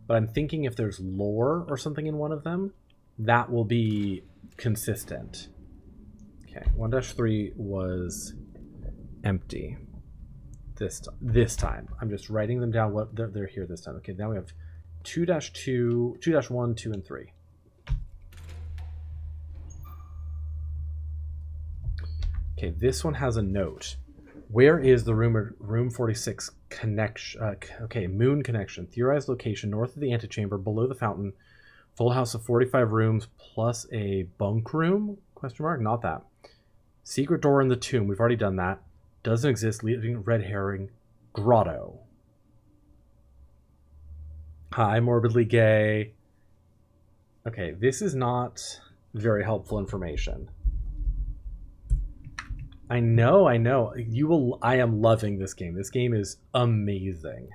but I'm thinking if there's lore or something in one of them, that will be consistent. Okay, 1-3 was empty this time. I'm just writing them down what they're here this time. Okay, now we have 2-2, 2-1, 2, and 3. Okay, this one has a note. Where is the room 46 connection? Okay, moon connection. Theorized location north of the antechamber, below the fountain. Full house of 45 rooms plus a bunk room? Question mark? Not that. Secret door in the tomb. We've already done that. Doesn't exist. Leaving red herring. Grotto. Hi, morbidly gay. Okay, this is not very helpful information. I know. You will. I am loving this game. This game is amazing.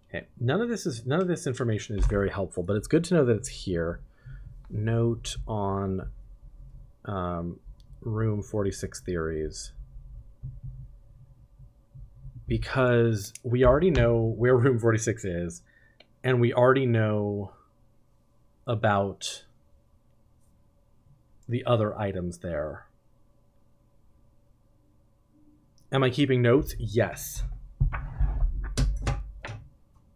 Okay, none of this information is very helpful, but it's good to know that it's here. Note on room 46 theories. Because we already know where room 46 is, and we already know about the other items there. Am I keeping notes? Yes.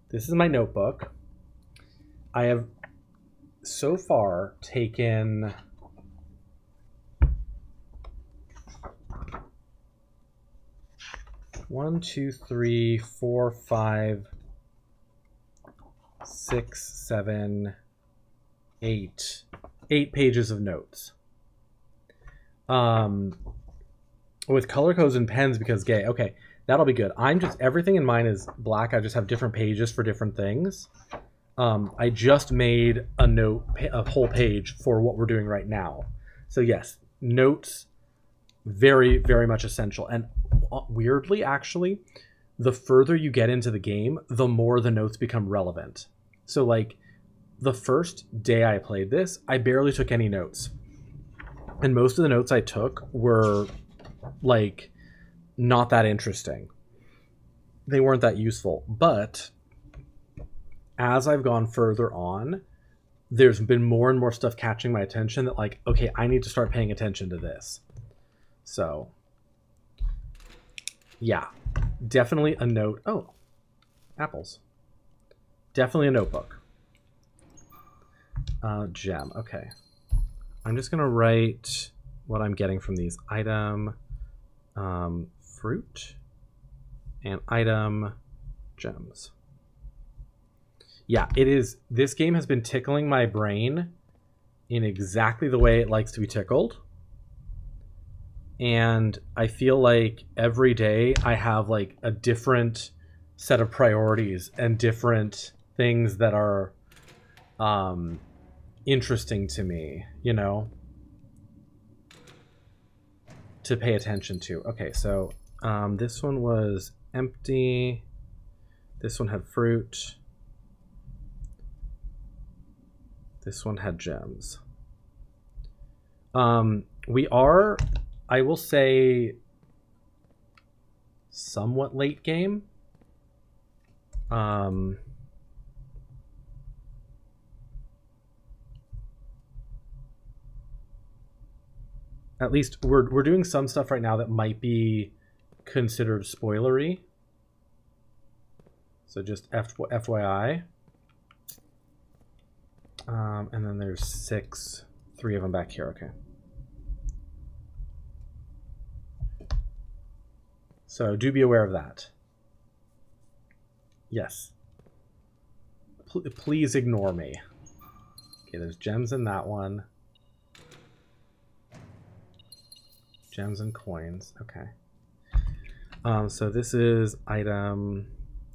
This is my notebook. I have so far taken 1, 2, 3, 4, 5, 6, 7, 8. 8 pages of notes. With color codes and pens because gay. Okay, that'll be good. Everything in mine is black. I just have different pages for different things. I just made a whole page for what we're doing right now. So yes, notes, very, very much essential. And weirdly, actually, the further you get into the game, the more the notes become relevant. So like the first day I played this, I barely took any notes. And most of the notes I took were like not that interesting. They weren't that useful. But as I've gone further on, there's been more and more stuff catching my attention that like, okay, I need to start paying attention to this. So yeah, definitely a note. Oh, apples. Definitely a notebook. Gem. Okay. I'm just going to write what I'm getting from these. Item, fruit, and item, gems. Yeah, it is. This game has been tickling my brain in exactly the way it likes to be tickled. And I feel like every day I have like a different set of priorities and different things that are interesting to me, you know, to pay attention to. Okay, so this one was empty. This one had fruit. This one had gems. We are, I will say, somewhat late game. At least we're doing some stuff right now that might be considered spoilery. So just FYI. And then there's 3 of them back here. Okay. So do be aware of that. Yes. Please ignore me. Okay, there's gems in that one. Gems and coins. Okay. So this is item,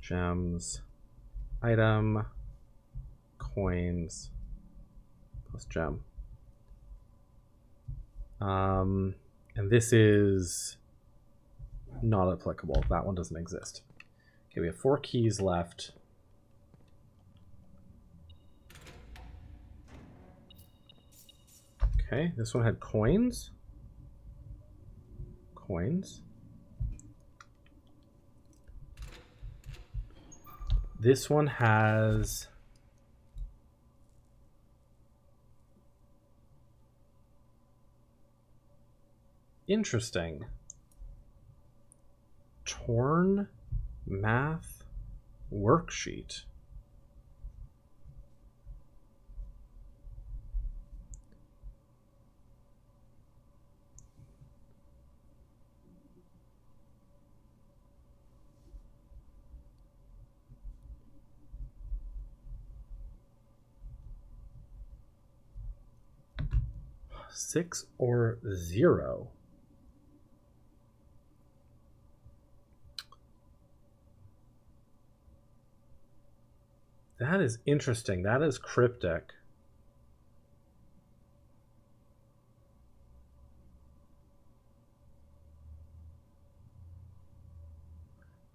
gems, item, coins, plus gem. And this is not applicable. That one doesn't exist. Okay, we have 4 keys left. Okay, this one had coins. Coins. This one has interesting. Torn math worksheet. Six or 0. That is interesting. That is cryptic.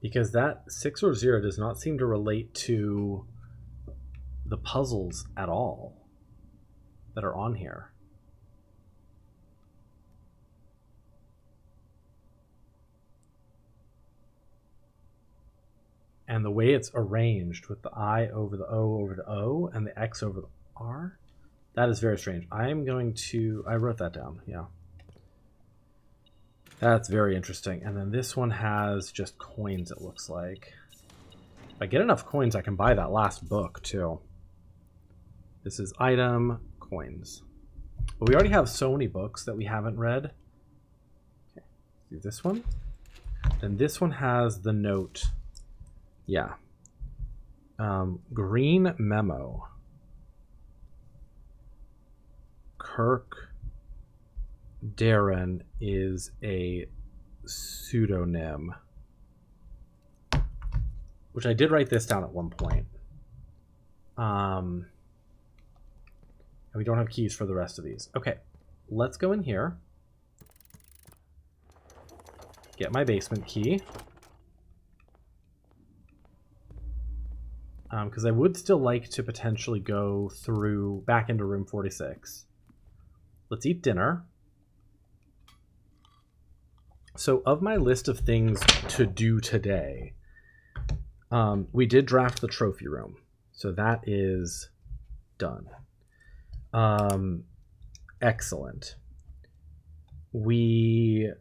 Because that 6 or 0 does not seem to relate to the puzzles at all that are on here. And the way it's arranged with the I over the O over the O and the X over the R, that is very strange. I wrote that down, yeah. That's very interesting. And then this one has just coins, it looks like. If I get enough coins, I can buy that last book, too. This is item, coins. But we already have so many books that we haven't read. Okay, do this one. Then this one has the note. Yeah. Green Memo. Kirk Darren is a pseudonym. Which I did write this down at one point. And we don't have keys for the rest of these. Okay, let's go in here. Get my basement key. Because I would still like to potentially go through back into room 46. Let's eat dinner. So of my list of things to do today, we did draft the trophy room. So that is done. Excellent. We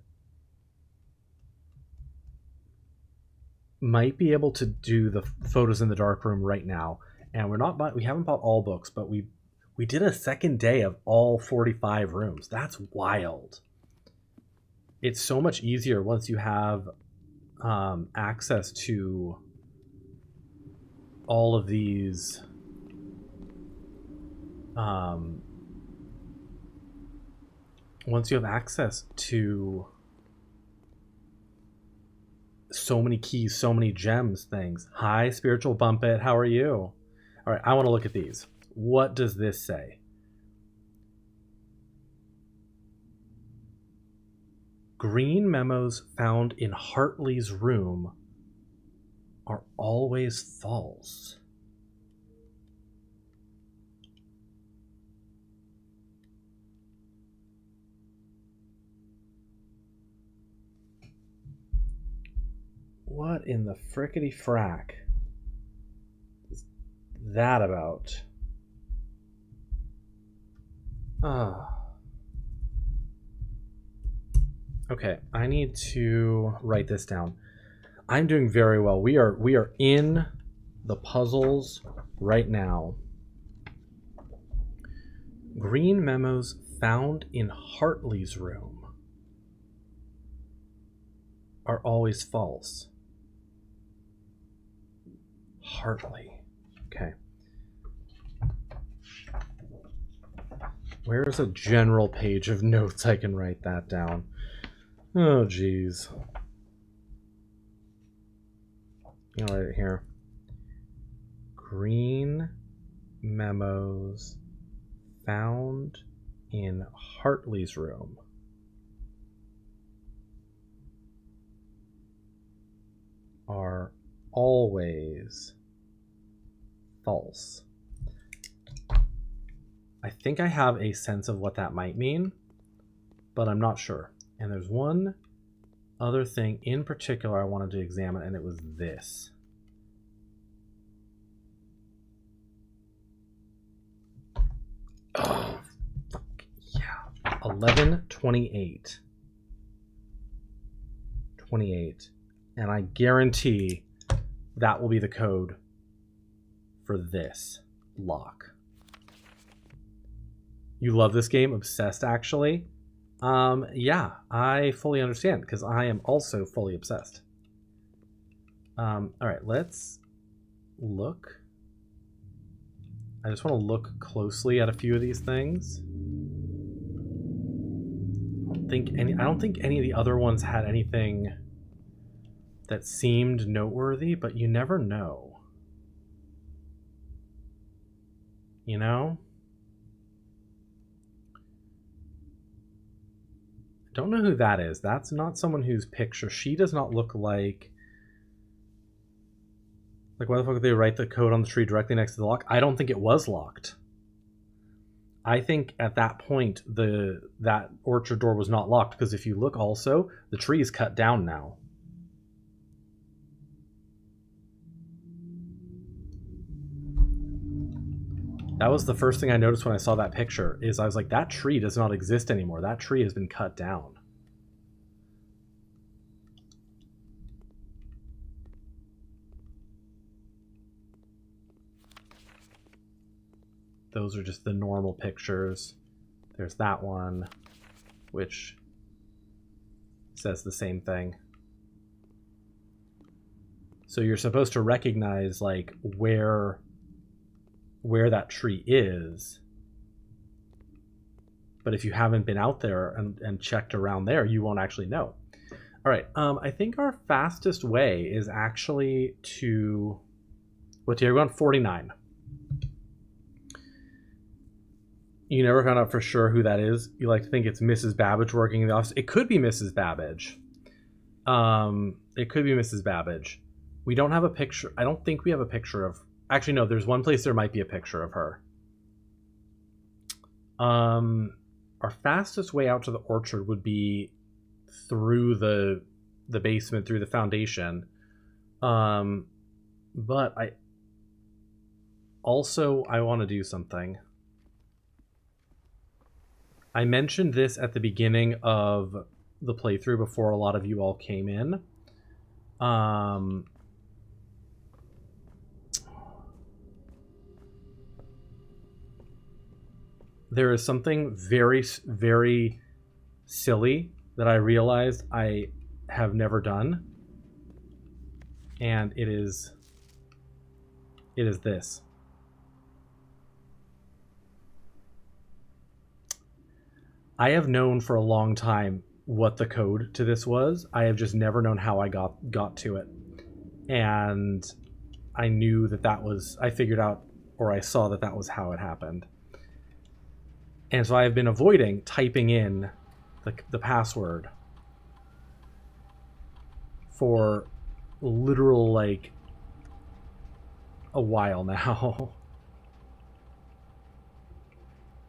might be able to do the photos in the dark room right now, and we haven't bought all books, but we did a second day of all 45 rooms. That's wild. It's so much easier once you have access to all of these once you have access to so many keys, so many gems, things. Hi, Spiritual Bumpet, how are you? All right, I want to look at these. What does this say? Green memos found in Hartley's room are always false. What in the frickety frack is that about? Okay, I need to write this down. I'm doing very well. We are in the puzzles right now. Green memos found in Hartley's room are always false. Hartley. Okay. Where's a general page of notes I can write that down? Oh, geez. I'll write it here. Green memos found in Hartley's room are always false. I think I have a sense of what that might mean, but I'm not sure. And there's one other thing in particular I wanted to examine, and it was this. Oh, fuck yeah. 1128. 28. And I guarantee that will be the code for this lock. You love this game? Obsessed, actually? Yeah, I fully understand, because I am also fully obsessed. Alright, let's look. I just want to look closely at a few of these things. I don't think any of the other ones had anything that seemed noteworthy, but you never know. You know? Don't know who that is. That's not someone whose picture. She does not look like... Like, why the fuck did they write the code on the tree directly next to the lock? I don't think it was locked. I think at that point, that orchard door was not locked, because if you look also, the tree is cut down now. That was the first thing I noticed when I saw that picture, is I was like, that tree does not exist anymore. That tree has been cut down. Those are just the normal pictures. There's that one, which says the same thing. So you're supposed to recognize like where that tree is. But if you haven't been out there and checked around there, you won't actually know. All right. I think our fastest way is actually to... What's here? We're on 49. You never found out for sure who that is. You like to think it's Mrs. Babbage working in the office. It could be Mrs. Babbage. It could be Mrs. Babbage. We don't have a picture. I don't think we have a picture of... Actually, no. There's one place there might be a picture of her. Our fastest way out to the orchard would be through the basement, through the foundation. But I want to do something. I mentioned this at the beginning of the playthrough before a lot of you all came in. There is something very, very silly that I realized I have never done. And it is this. I have known for a long time what the code to this was. I have just never known how I got to it. And I knew that was... I figured out, or I saw that was how it happened. And so I have been avoiding typing in the password for literal, like, a while now.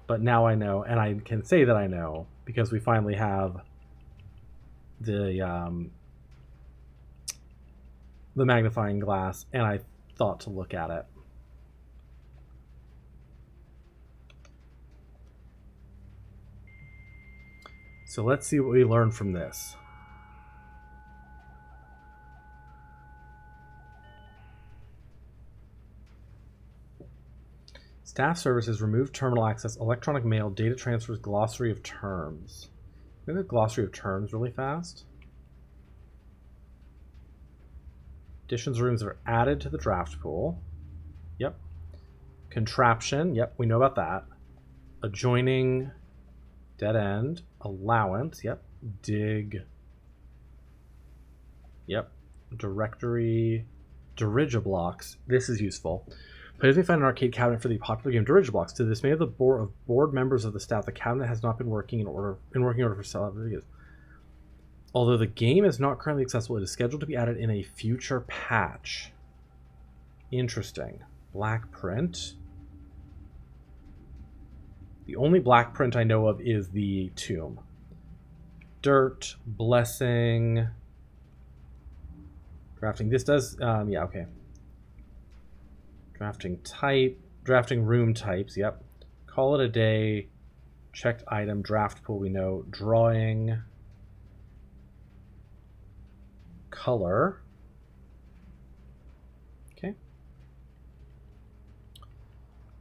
But now I know, and I can say that I know, because we finally have the magnifying glass, and I thought to look at it. So let's see what we learn from this. Staff services, remove terminal access, electronic mail, data transfers, glossary of terms. Maybe the glossary of terms really fast. Additions rooms are added to the draft pool. Yep. Contraption. Yep, we know about that. Adjoining, dead end, allowance. Yep. Dig. Yep. Directory, Dirigiblocks. This is useful. Players may find an arcade cabinet for the popular game Dirigiblocks. To the dismay of the board members of the staff, the cabinet has not been working in working order for several years. Although the game is not currently accessible, it is scheduled to be added in a future patch. Interesting. Black print. The only black print I know of is the tomb. Dirt, blessing, drafting. This does, yeah, okay. Drafting type, drafting room types, yep. Call it a day, checked item, draft pool we know, drawing, color. Okay.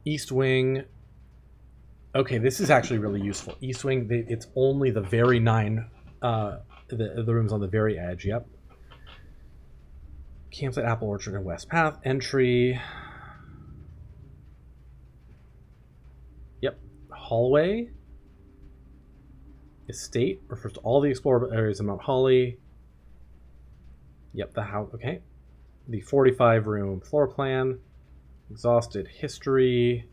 East wing. Okay, this is actually really useful. East wing, it's only the very the rooms on the very edge, yep. Campsite, apple orchard, and west path. Entry. Yep. Hallway. Estate refers to all the explorable areas of Mount Holly. Yep, the house. Okay. The 45 room floor plan. Exhausted history.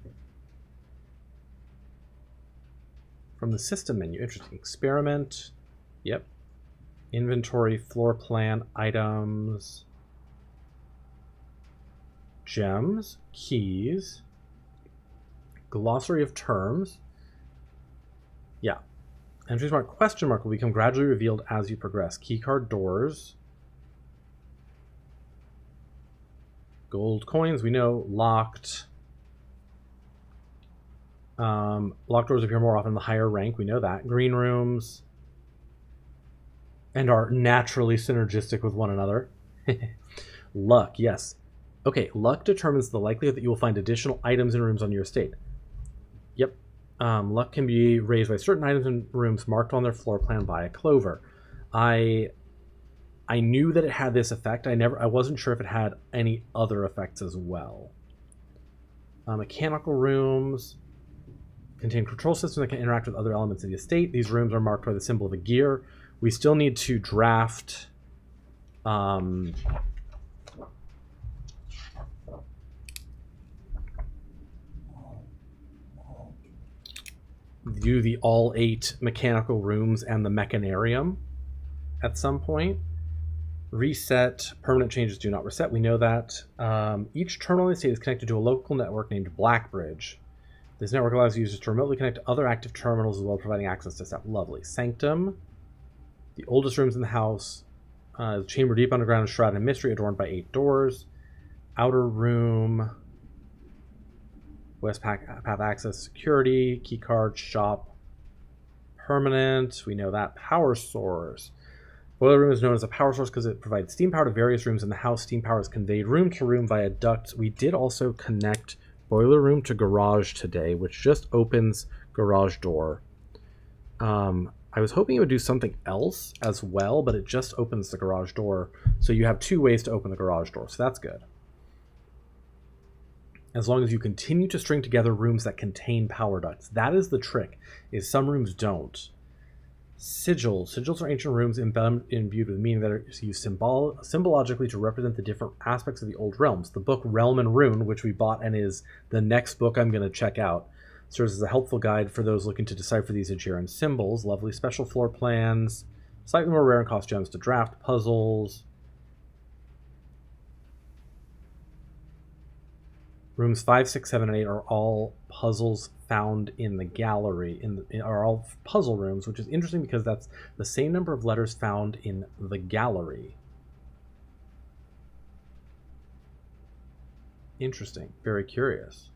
From the system menu. Interesting. Experiment. Yep. Inventory, floor plan, items. Gems, keys, glossary of terms. Yeah. Entries marked question mark will become gradually revealed as you progress. Keycard doors. Gold coins, we know. Locked. Locked doors appear more often in the higher rank. We know that. Green rooms. And are naturally synergistic with one another. Luck, yes. Okay, luck determines the likelihood that you will find additional items in rooms on your estate. Yep. Luck can be raised by certain items in rooms marked on their floor plan by a clover. I I knew that it had this effect. I wasn't sure if it had any other effects as well. Mechanical rooms contain control systems that can interact with other elements of the estate. These rooms are marked by the symbol of a gear. We still need to draft do the all 8 mechanical rooms and the mechanarium at some point. Reset. Permanent changes do not reset. We know that. Each terminal in the state is connected to a local network named Blackbridge. This network allows users to remotely connect to other active terminals as well as providing access to staff. Lovely. Sanctum. The oldest rooms in the house. Chamber deep underground and shrouded in mystery, adorned by 8 doors. Outer room. West path access, security, keycard, shop, permanent. We know that. Power source. Boiler room is known as a power source because it provides steam power to various rooms in the house. Steam power is conveyed room to room via ducts. We did also connect boiler room to garage today, which just opens garage door. I was hoping it would do something else as well, but it just opens the garage door. So you have 2 ways to open the garage door, so that's good. As long as you continue to string together rooms that contain power ducts. That is the trick, is some rooms don't. Sigils. Sigils are ancient rooms imbued with meaning that are used symbologically to represent the different aspects of the old realms. The book Realm and Rune, which we bought and is the next book I'm going to check out, serves as a helpful guide for those looking to decipher these Aegeran symbols. Lovely special floor plans. Slightly more rare and cost gems to draft. Puzzles. Rooms 5, 6, 7, and 8 are all puzzles found in the gallery. Are all puzzle rooms, which is interesting because that's the same number of letters found in the gallery. Interesting. Very curious.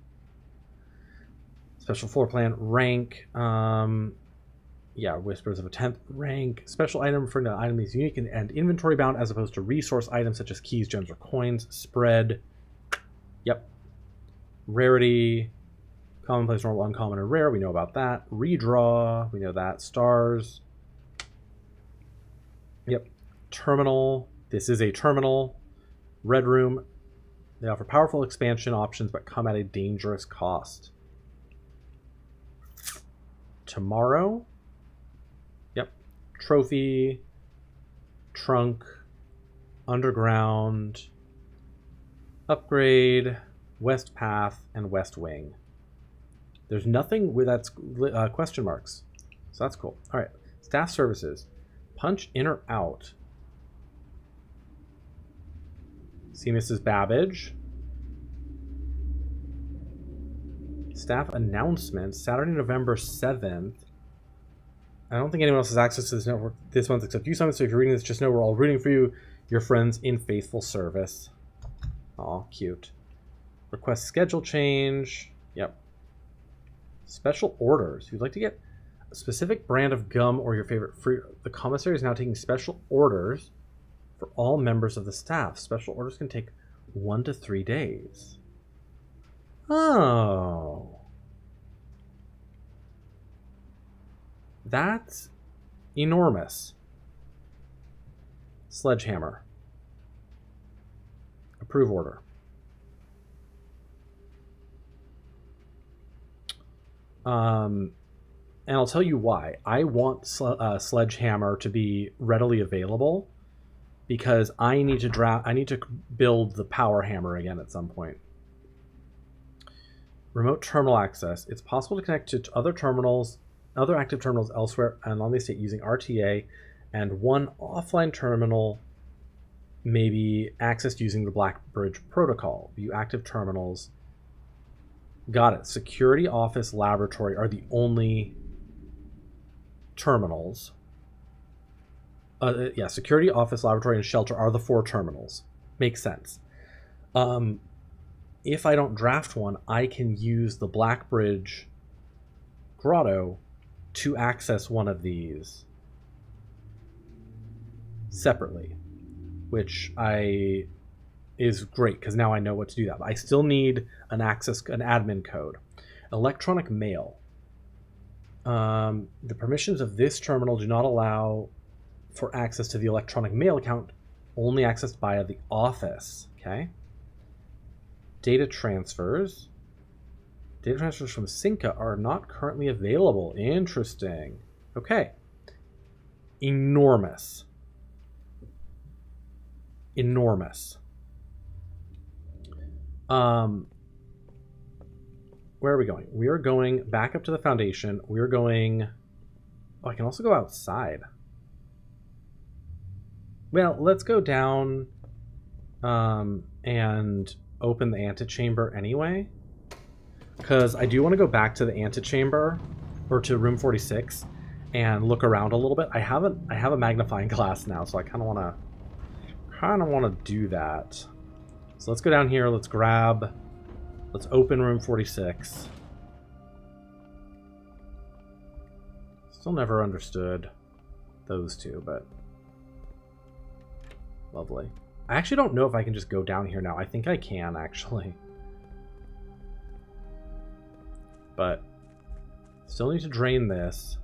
Special floor plan. Rank. Yeah, Whispers of a 10th rank. Special item for an item is unique and inventory bound as opposed to resource items such as keys, gems, or coins. Spread. Yep. Rarity, commonplace, normal, uncommon, and rare. We know about that. Redraw. We know that. Stars. Yep. Terminal. This is a terminal. Red room. They offer powerful expansion options, but come at a dangerous cost. Tomorrow. Yep. Trophy. Trunk. Underground. Upgrade. West Path, and West Wing. There's nothing with that's question marks. So that's cool. All right. Staff services. Punch in or out. See Mrs. Babbage. Staff announcements. Saturday, November 7th. I don't think anyone else has access to this network this month except you, Simon. So if you're reading this, just know we're all rooting for you. Your friends in faithful service. Aw, cute. Request schedule change. Yep. Special orders. If you'd like to get a specific brand of gum or your favorite fruit, the commissary is now taking special orders for all members of the staff. Special orders can take 1 to 3 days. Oh. That's enormous. Sledgehammer. Approve order. And I'll tell you why. I want Sledgehammer to be readily available because I need to build the power hammer again at some point. Remote terminal access. It's possible to connect to other terminals, other active terminals elsewhere and on the estate using RTA, and one offline terminal may be accessed using the Blackbridge protocol. View active terminals. Got it. Security, office, laboratory are the only terminals. Yeah, security, office, laboratory, and shelter are the 4 terminals. Makes sense. If I don't draft one, I can use the Blackbridge grotto to access one of these separately, which is great because now I know what to do that. But I still need an admin code. Electronic mail. The permissions of this terminal do not allow for access to the electronic mail account Only accessed via the office. Okay. Data transfers. Data transfers from Cinca are not currently available. Interesting. Okay. Enormous. Enormous. Where are we going? We are going back up to the Foundation. We're going... Oh, I can also go outside. Well, let's go down and open the antechamber anyway. Because I do want to go back to the antechamber, or to room 46, and look around a little bit. I have a magnifying glass now, so I kind of want to do that. So let's go down here. Let's open room 46. Still never understood those two, but lovely. I actually don't know if I can just go down here now. I think I can, actually. But still need to drain this.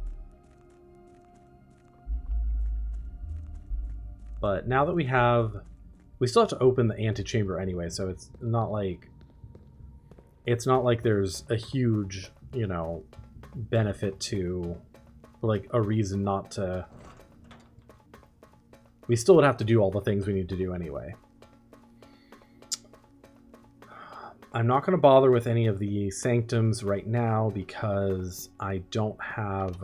But now that we still have to open the antechamber anyway, so it's not like there's a huge, you know, benefit to, or like a reason not to. We still would have to do all the things we need to do anyway. I'm not going to bother with any of the sanctums right now because I don't have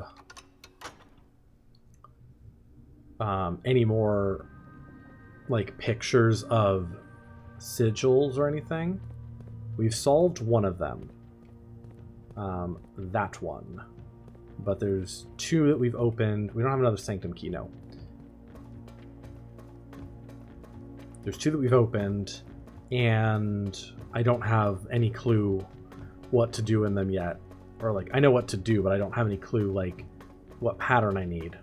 any more like pictures of sigils or anything. We've solved one of them. That one. But there's two that we've opened. We don't have another sanctum key, no. There's two that we've opened, and I don't have any clue what to do in them yet. Or like, I know what to do, but I don't have any clue like what pattern I need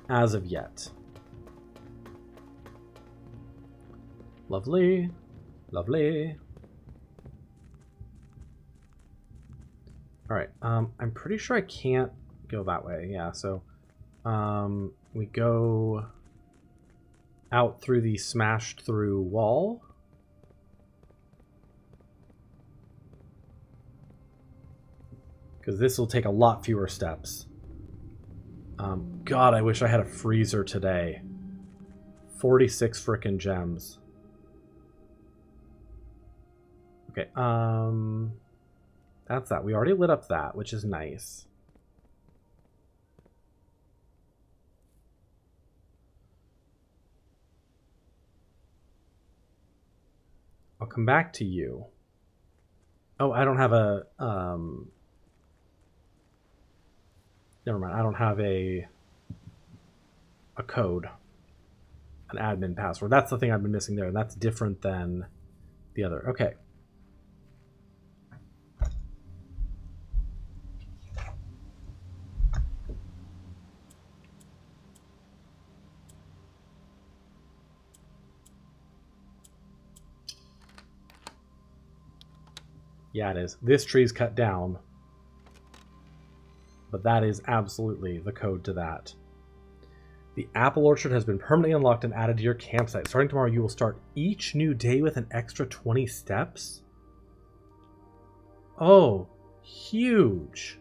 as of yet. Lovely. Lovely. Alright, I'm pretty sure I can't go that way. Yeah, so we go out through the smashed through wall. Because this will take a lot fewer steps. God, I wish I had a freezer today. 46 frickin' gems. Okay, that's that. We already lit up that, which is nice. I'll come back to you. Oh, I don't have a, never mind. I don't have a code, an admin password. That's the thing I've been missing there, and that's different than the other. Okay. Yeah, it is. This tree's cut down. But that is absolutely the code to that. The apple orchard has been permanently unlocked and added to your campsite. Starting tomorrow, you will start each new day with an extra 20 steps? Oh, huge.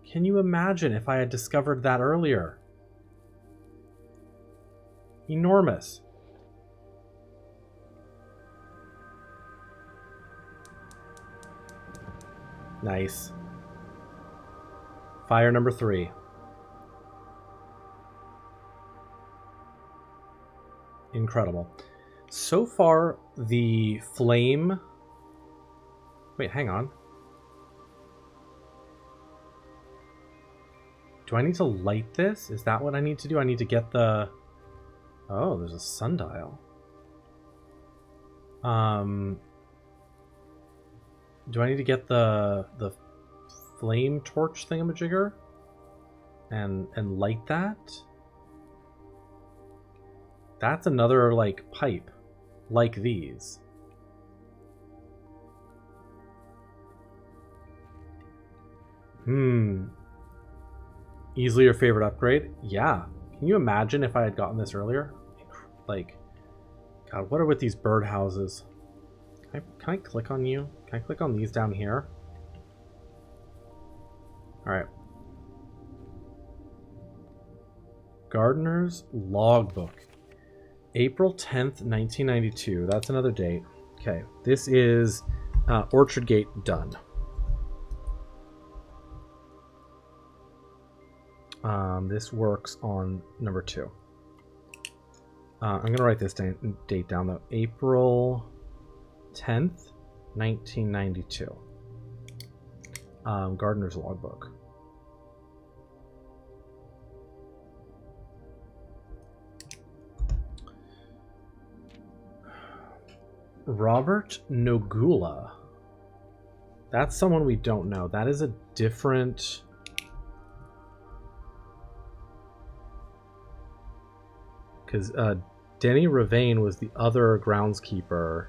Can you imagine if I had discovered that earlier? Enormous. Nice. Fire number 3. Incredible. So far, the flame... Wait, hang on. Do I need to light this? Is that what I need to do? I need to get the... Oh, there's a sundial. Do I need to get the flame torch thingamajigger and light that? That's another like pipe like these. Easily your favorite upgrade? Yeah. Can you imagine if I had gotten this earlier? like, God, what are with these birdhouses? Can I click on you? Can I click on these down here? All right. Gardener's Logbook. April 10th, 1992. That's another date. Okay, this is Orchard Gate done. This works on number 2. I'm going to write this date down, though. April 10th, 1992. Gardener's Logbook. Robert Nogula. That's someone we don't know. That is a different... Because Denny Ravane was the other groundskeeper.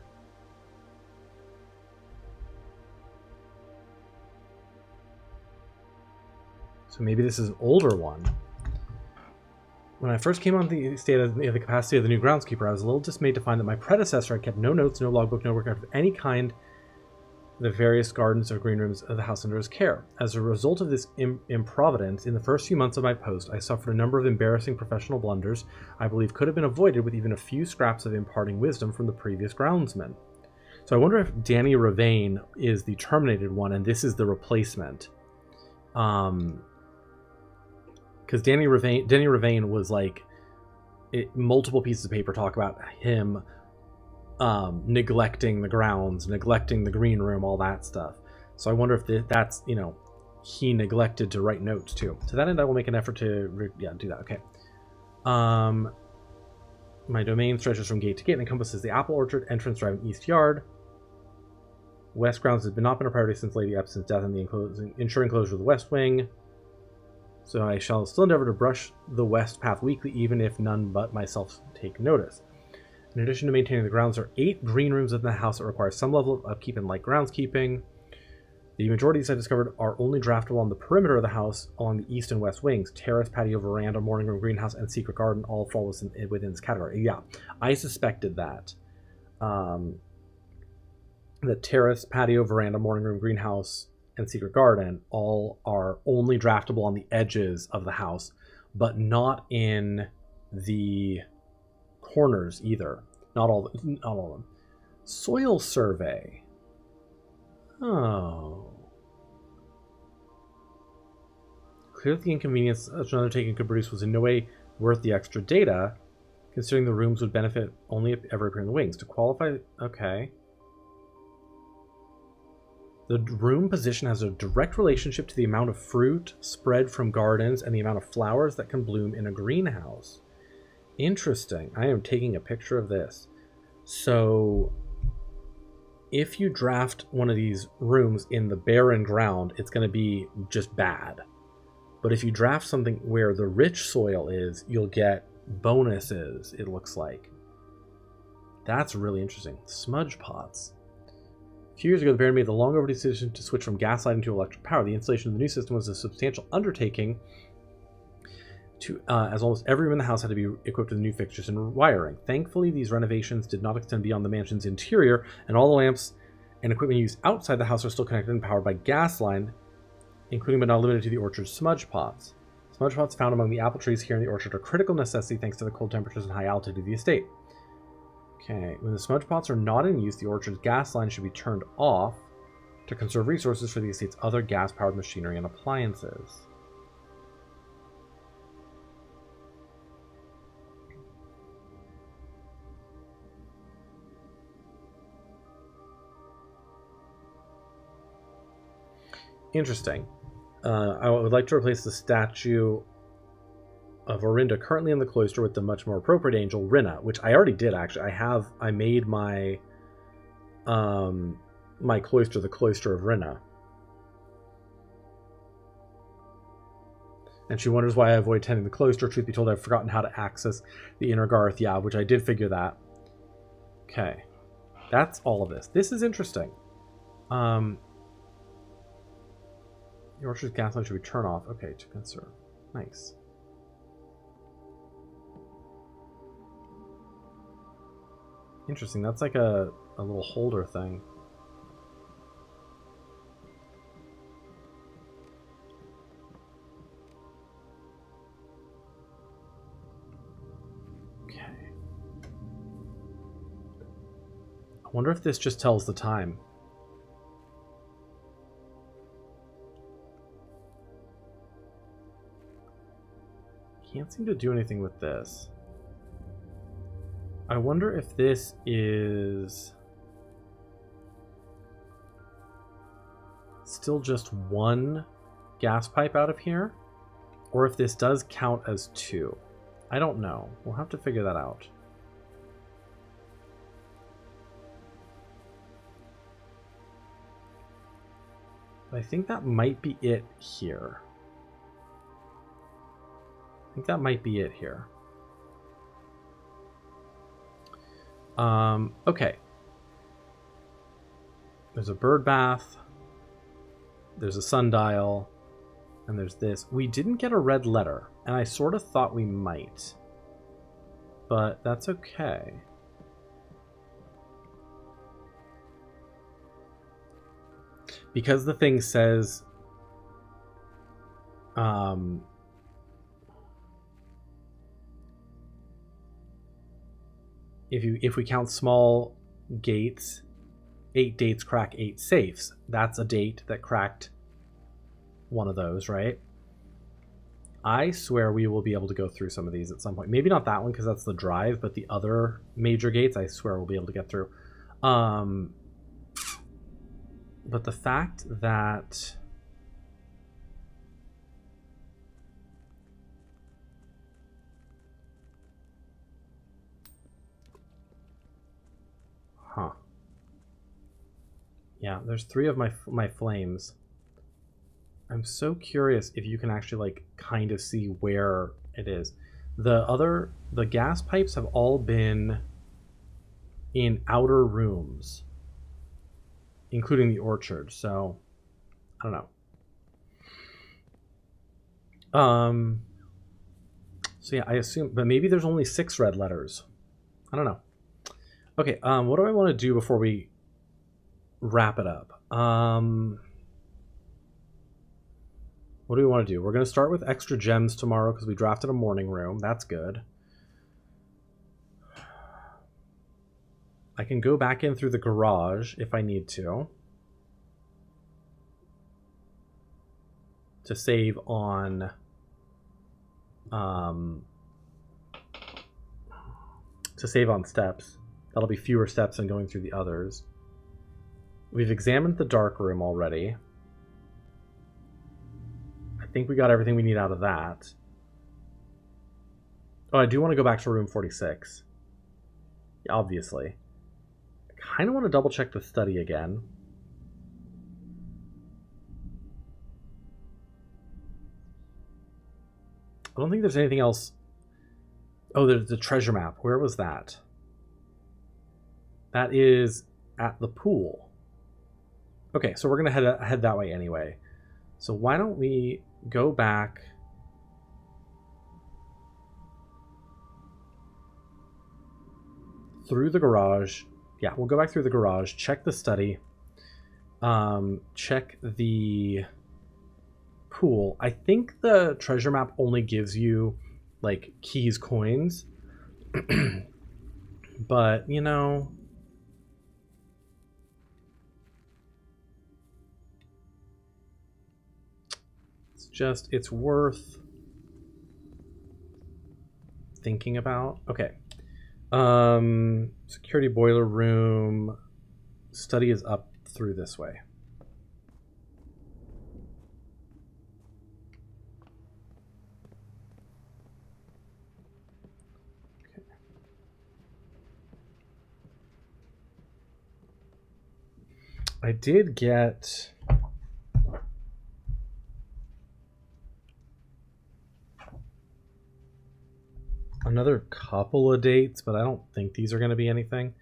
So maybe this is an older one. When I first came on the capacity of the new groundskeeper, I was a little dismayed to find that my predecessor had kept no notes, no logbook, no record of any kind of the various gardens or green rooms of the house under his care. As a result of this improvidence, in the first few months of my post, I suffered a number of embarrassing professional blunders I believe could have been avoided with even a few scraps of imparting wisdom from the previous groundsman. So I wonder if Danny Ravane is the terminated one and this is the replacement. Because Danny Ravane was like, multiple pieces of paper talk about him neglecting the grounds, neglecting the green room, all that stuff. So I wonder if that's, you know, he neglected to write notes too. To that end, I will make an effort to do that. Okay. My domain stretches from gate to gate and encompasses the apple orchard, entrance drive, and east yard. West grounds has not been a priority since Lady Epson's death, and the ensuring closure of the west wing. So I shall still endeavor to brush the west path weekly, even if none but myself take notice. In addition to maintaining the grounds, there are 8 green rooms in the house that require some level of upkeep and light groundskeeping. The majority of these I discovered are only draftable on the perimeter of the house along the east and west wings. Terrace, patio, veranda, morning room, greenhouse, and secret garden all fall within this category. Yeah, I suspected that. The terrace, patio, veranda, morning room, greenhouse, and secret garden all are only draftable on the edges of the house, but not in the corners either. Not all of them. Soil survey. Oh. Clear that the inconvenience such an undertaking could produce was in no way worth the extra data, considering the rooms would benefit only if ever appear in the wings. To qualify, okay. The room position has a direct relationship to the amount of fruit spread from gardens and the amount of flowers that can bloom in a greenhouse. Interesting. I am taking a picture of this. So, if you draft one of these rooms in the barren ground, it's going to be just bad. But if you draft something where the rich soil is, you'll get bonuses, it looks like. That's really interesting. Smudge pots. A few years ago, the Baron made the long overdue decision to switch from gas lighting to electric power. The installation of the new system was a substantial undertaking, as almost every room in the house had to be equipped with new fixtures and wiring. Thankfully, these renovations did not extend beyond the mansion's interior, and all the lamps and equipment used outside the house are still connected and powered by gas line, including but not limited to the orchard's smudge pots. Smudge pots found among the apple trees here in the orchard are critical necessity thanks to the cold temperatures and high altitude of the estate. Okay, when the smudge pots are not in use, the orchard's gas line should be turned off to conserve resources for the estate's other gas-powered machinery and appliances. Interesting. I would like to replace the statue of Orinda currently in the cloister with the much more appropriate angel Rinna, which I already did actually. I made my my cloister the cloister of Rinna. And she wonders why I avoid tending the cloister. Truth be told, I've forgotten how to access the inner garth. Yeah, which I did figure that. Okay. That's all of this. This is interesting. The orchard's gas line should be turned off. Okay, to conserve. Nice. Interesting. That's like a little holder thing. Okay. I wonder if this just tells the time. Can't seem to do anything with this. I wonder if this is still just one gas pipe out of here, or if this does count as two. I don't know. We'll have to figure that out. But I think that might be it here. I think that might be it here. Okay. There's a bird bath. There's a sundial. And there's this. We didn't get a red letter, and I sort of thought we might. But that's okay. Because the thing says if we count small gates, 8 dates crack 8 safes. That's a date that cracked one of those, right? I swear we will be able to go through some of these at some point. Maybe not that one because that's the drive, but the other major gates I swear we'll be able to get through. But the fact that yeah, there's 3 of my flames. I'm so curious if you can actually like kind of see where it is. The gas pipes have all been in outer rooms, including the orchard. So I don't know. So yeah, I assume, but maybe there's only 6 red letters. I don't know. Okay. What do I want to do before we wrap it up? What do we want to do? We're going to start with extra gems tomorrow because we drafted a morning room. That's good. I can go back in through the garage if I need to save on steps. That'll be fewer steps than going through the others. We've examined the dark room already. I think we got everything we need out of that. Oh, I do want to go back to room 46. Obviously. I kind of want to double check the study again. I don't think there's anything else. Oh, there's the treasure map. Where was that? That is at the pool. Okay, so we're going to head that way anyway. So why don't we go back through the garage. Yeah, we'll go back through the garage, check the study, check the pool. I think the treasure map only gives you like keys, coins, but you know, it's worth thinking about. Okay. Security boiler room. Study is up through this way. Okay. I did get another couple of dates, but I don't think these are going to be anything.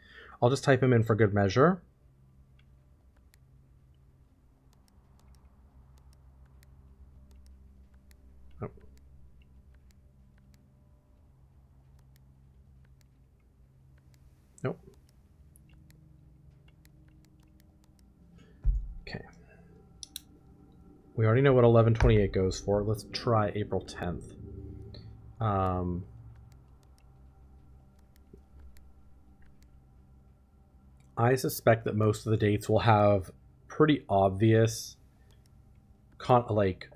I'll just type them in for good measure. Oh. Nope. We already know what 11/28 goes for. Let's try April 10th. I suspect that most of the dates will have pretty obvious like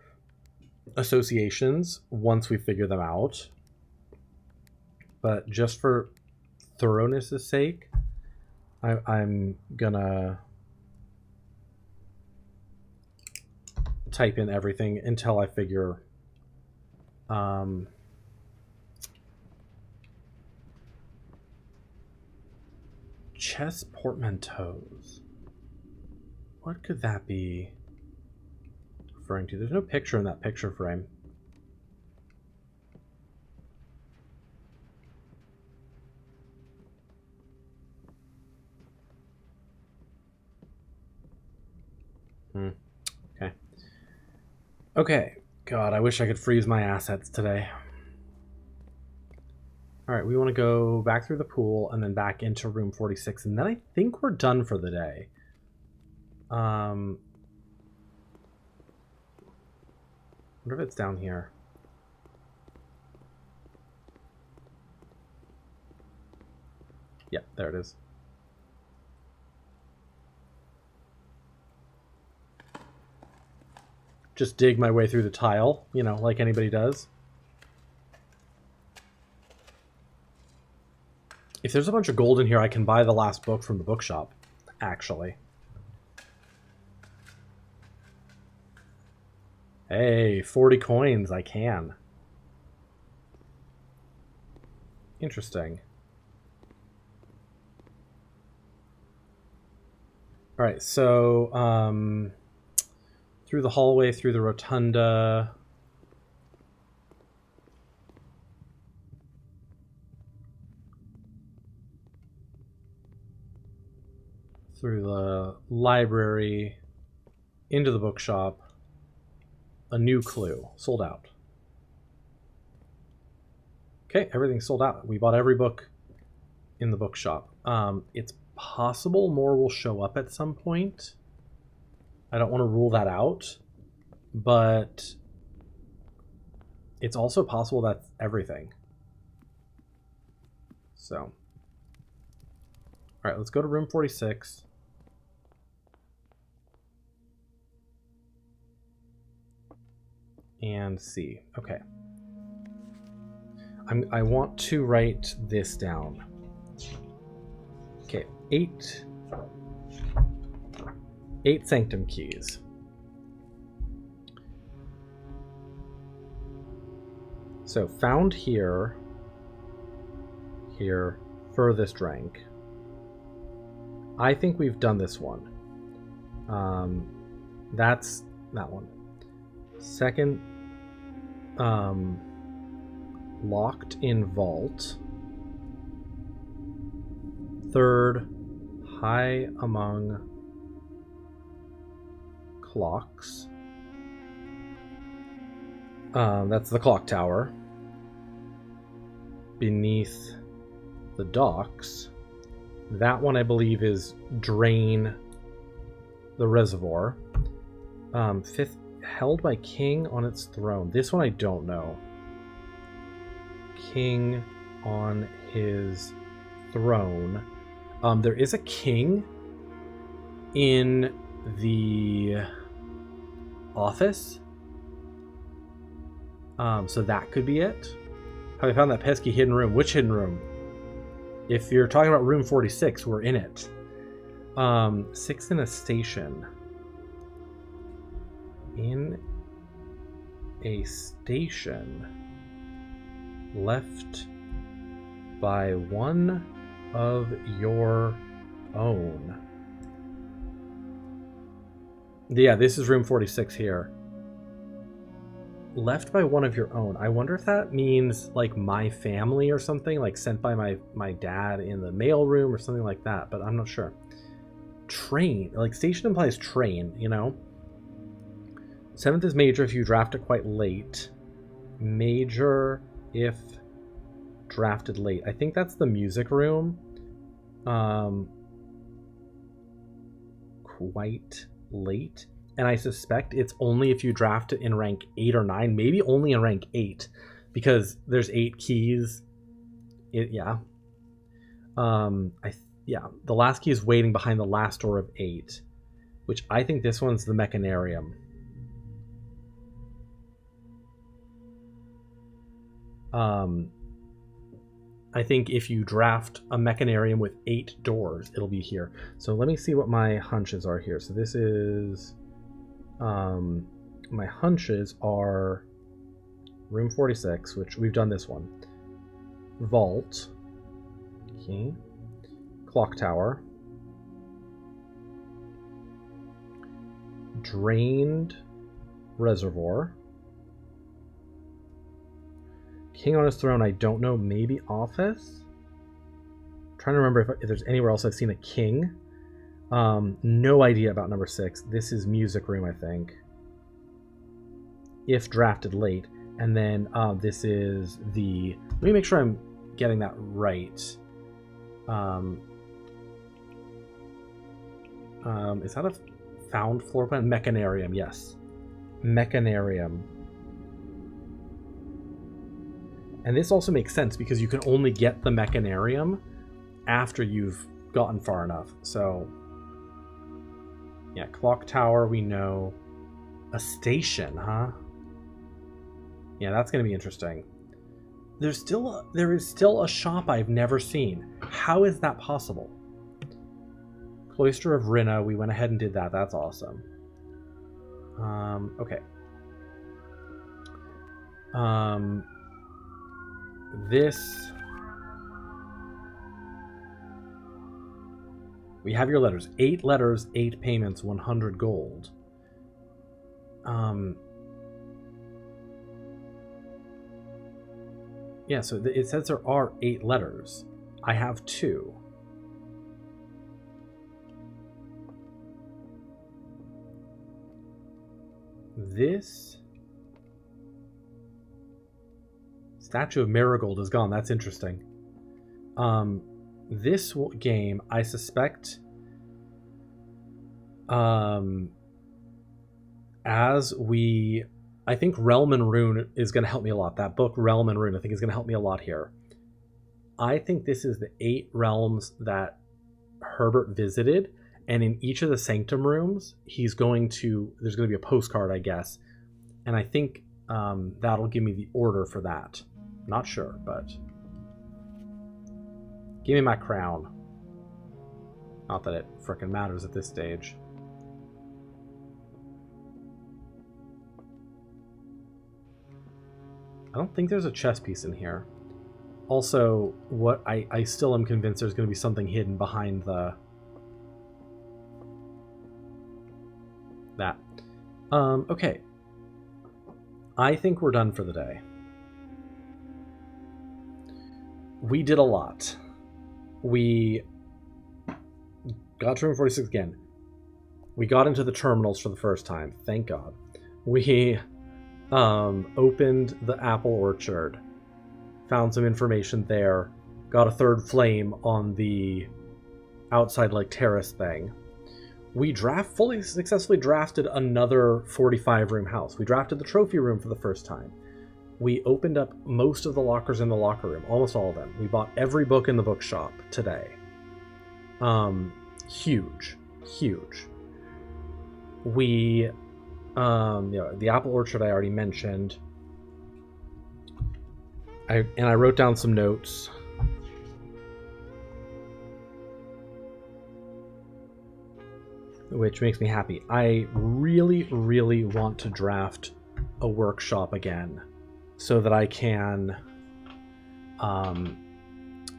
associations once we figure them out. But just for thoroughness' sake, I'm gonna type in everything until I figure chess portmanteaus. What could that be referring to? There's no picture in that picture frame. Okay. Okay. God, I wish I could freeze my assets today. All right, we want to go back through the pool and then back into room 46, and then I think we're done for the day. Wonder if it's down here. Yep, there it is. Just dig my way through the tile, you know, like anybody does. If there's a bunch of gold in here, I can buy the last book from the bookshop, actually. Hey, 40 coins, I can. Interesting. All right, so through the hallway, through the rotunda. Through the library, into the bookshop. A new clue. Sold out. Okay, everything's sold out. We bought every book in the bookshop. It's possible more will show up at some point. I don't want to rule that out, but it's also possible that's everything. So, all right, let's go to room 46. And see. Okay. I want to write this down. Okay, 8 sanctum keys. So found here, furthest rank. I think we've done this one. That's that one. Second, locked in vault. Third, high among clocks. That's the clock tower. Beneath the docks. That one I believe is drain the reservoir. Fifth, held by king on its throne. This one I don't know. King on his throne. There is a king in the office. So that could be it. Have I found that pesky hidden room? Which hidden room? If you're talking about room 46, we're in it. 6 in a station. In a station left by one of your own. Yeah, this is room 46 here. Left by one of your own. I wonder if that means like my family or something, like sent by my dad in the mail room or something like that, but I'm not sure. Train, like station implies train, you know? 7th is major if you draft it quite late. Major if drafted late. I think that's the music room. Quite late. and I suspect it's only if you draft it in rank 8 or 9, maybe only in rank 8, because there's 8 keys. Yeah. The last key is waiting behind the last door of 8, which I think this one's the Mechanarium. I think if you draft a Mechanarium with 8 doors, it'll be here. So let me see what my hunches are here. So this is... my hunches are room 46, which we've done this one. Vault. Okay. Clock tower. Drained reservoir. King on his throne, I don't know. Maybe office? I'm trying to remember if there's anywhere else I've seen a king. No idea about number 6. This is music room, I think. If drafted late. And then this is the... Let me make sure I'm getting that right. Is that a found floor plan? Mechanarium, yes. Mechanarium. And this also makes sense because you can only get the Mechanarium after you've gotten far enough. So, yeah, clock tower, we know. A station, huh? Yeah, that's going to be interesting. There is still a shop I've never seen. How is that possible? Cloister of Rinna, we went ahead and did that. That's awesome. Okay. This... We have your letters. 8 letters, 8 payments, 100 gold. Yeah, so it says there are 8 letters. I have 2. This Statue of Marigold is gone. That's interesting. This game, I suspect, I think Realm and Rune is going to help me a lot. That book, Realm and Rune, I think is going to help me a lot here. I think this is the 8 realms that Herbert visited, and in each of the Sanctum rooms, there's going to be a postcard, I guess, and I think that'll give me the order for that. Not sure, but give me my crown. Not that it frickin' matters at this stage. I don't think there's a chess piece in here. Also, what I still am convinced there's going to be something hidden behind that. Okay. I think we're done for the day. We did a lot. We got to room 46 again. We got into the terminals for the first time. Thank God. We opened the apple orchard. Found some information there. Got a third flame on the outside like terrace thing. We fully successfully drafted another 45 room house. We drafted the trophy room for the first time. We opened up most of the lockers in the locker room, almost all of them. We bought every book in the bookshop today. Huge. We, the apple orchard I already mentioned. I wrote down some notes. Which makes me happy. I really, really want to draft a workshop again so that I can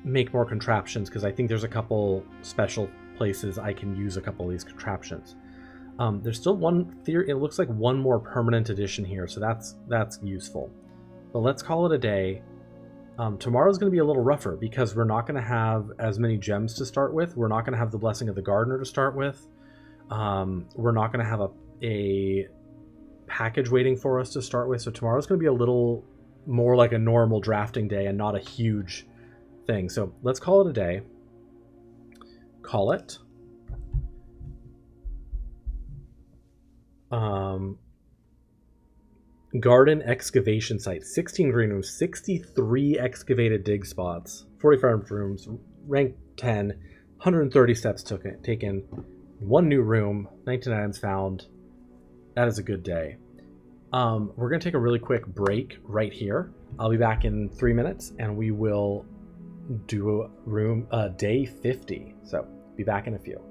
make more contraptions, because I think there's a couple special places I can use a couple of these contraptions. There's still one theory. It looks like one more permanent edition here, so that's useful. But let's call it a day. Tomorrow's going to be a little rougher because we're not going to have as many gems to start with. We're not going to have the Blessing of the Gardener to start with. We're not going to have a package waiting for us to start with. So tomorrow's going to be a little more like a normal drafting day and not a huge thing. So let's call it a day. Call it Garden excavation site, 16 green rooms, 63 excavated dig spots, 45 rooms, rank 10, 130 steps taken, 1 new room, 19 items found. That is a good day. We're going to take a really quick break right here. I'll be back in 3 minutes, and we will do day 50. So be back in a few.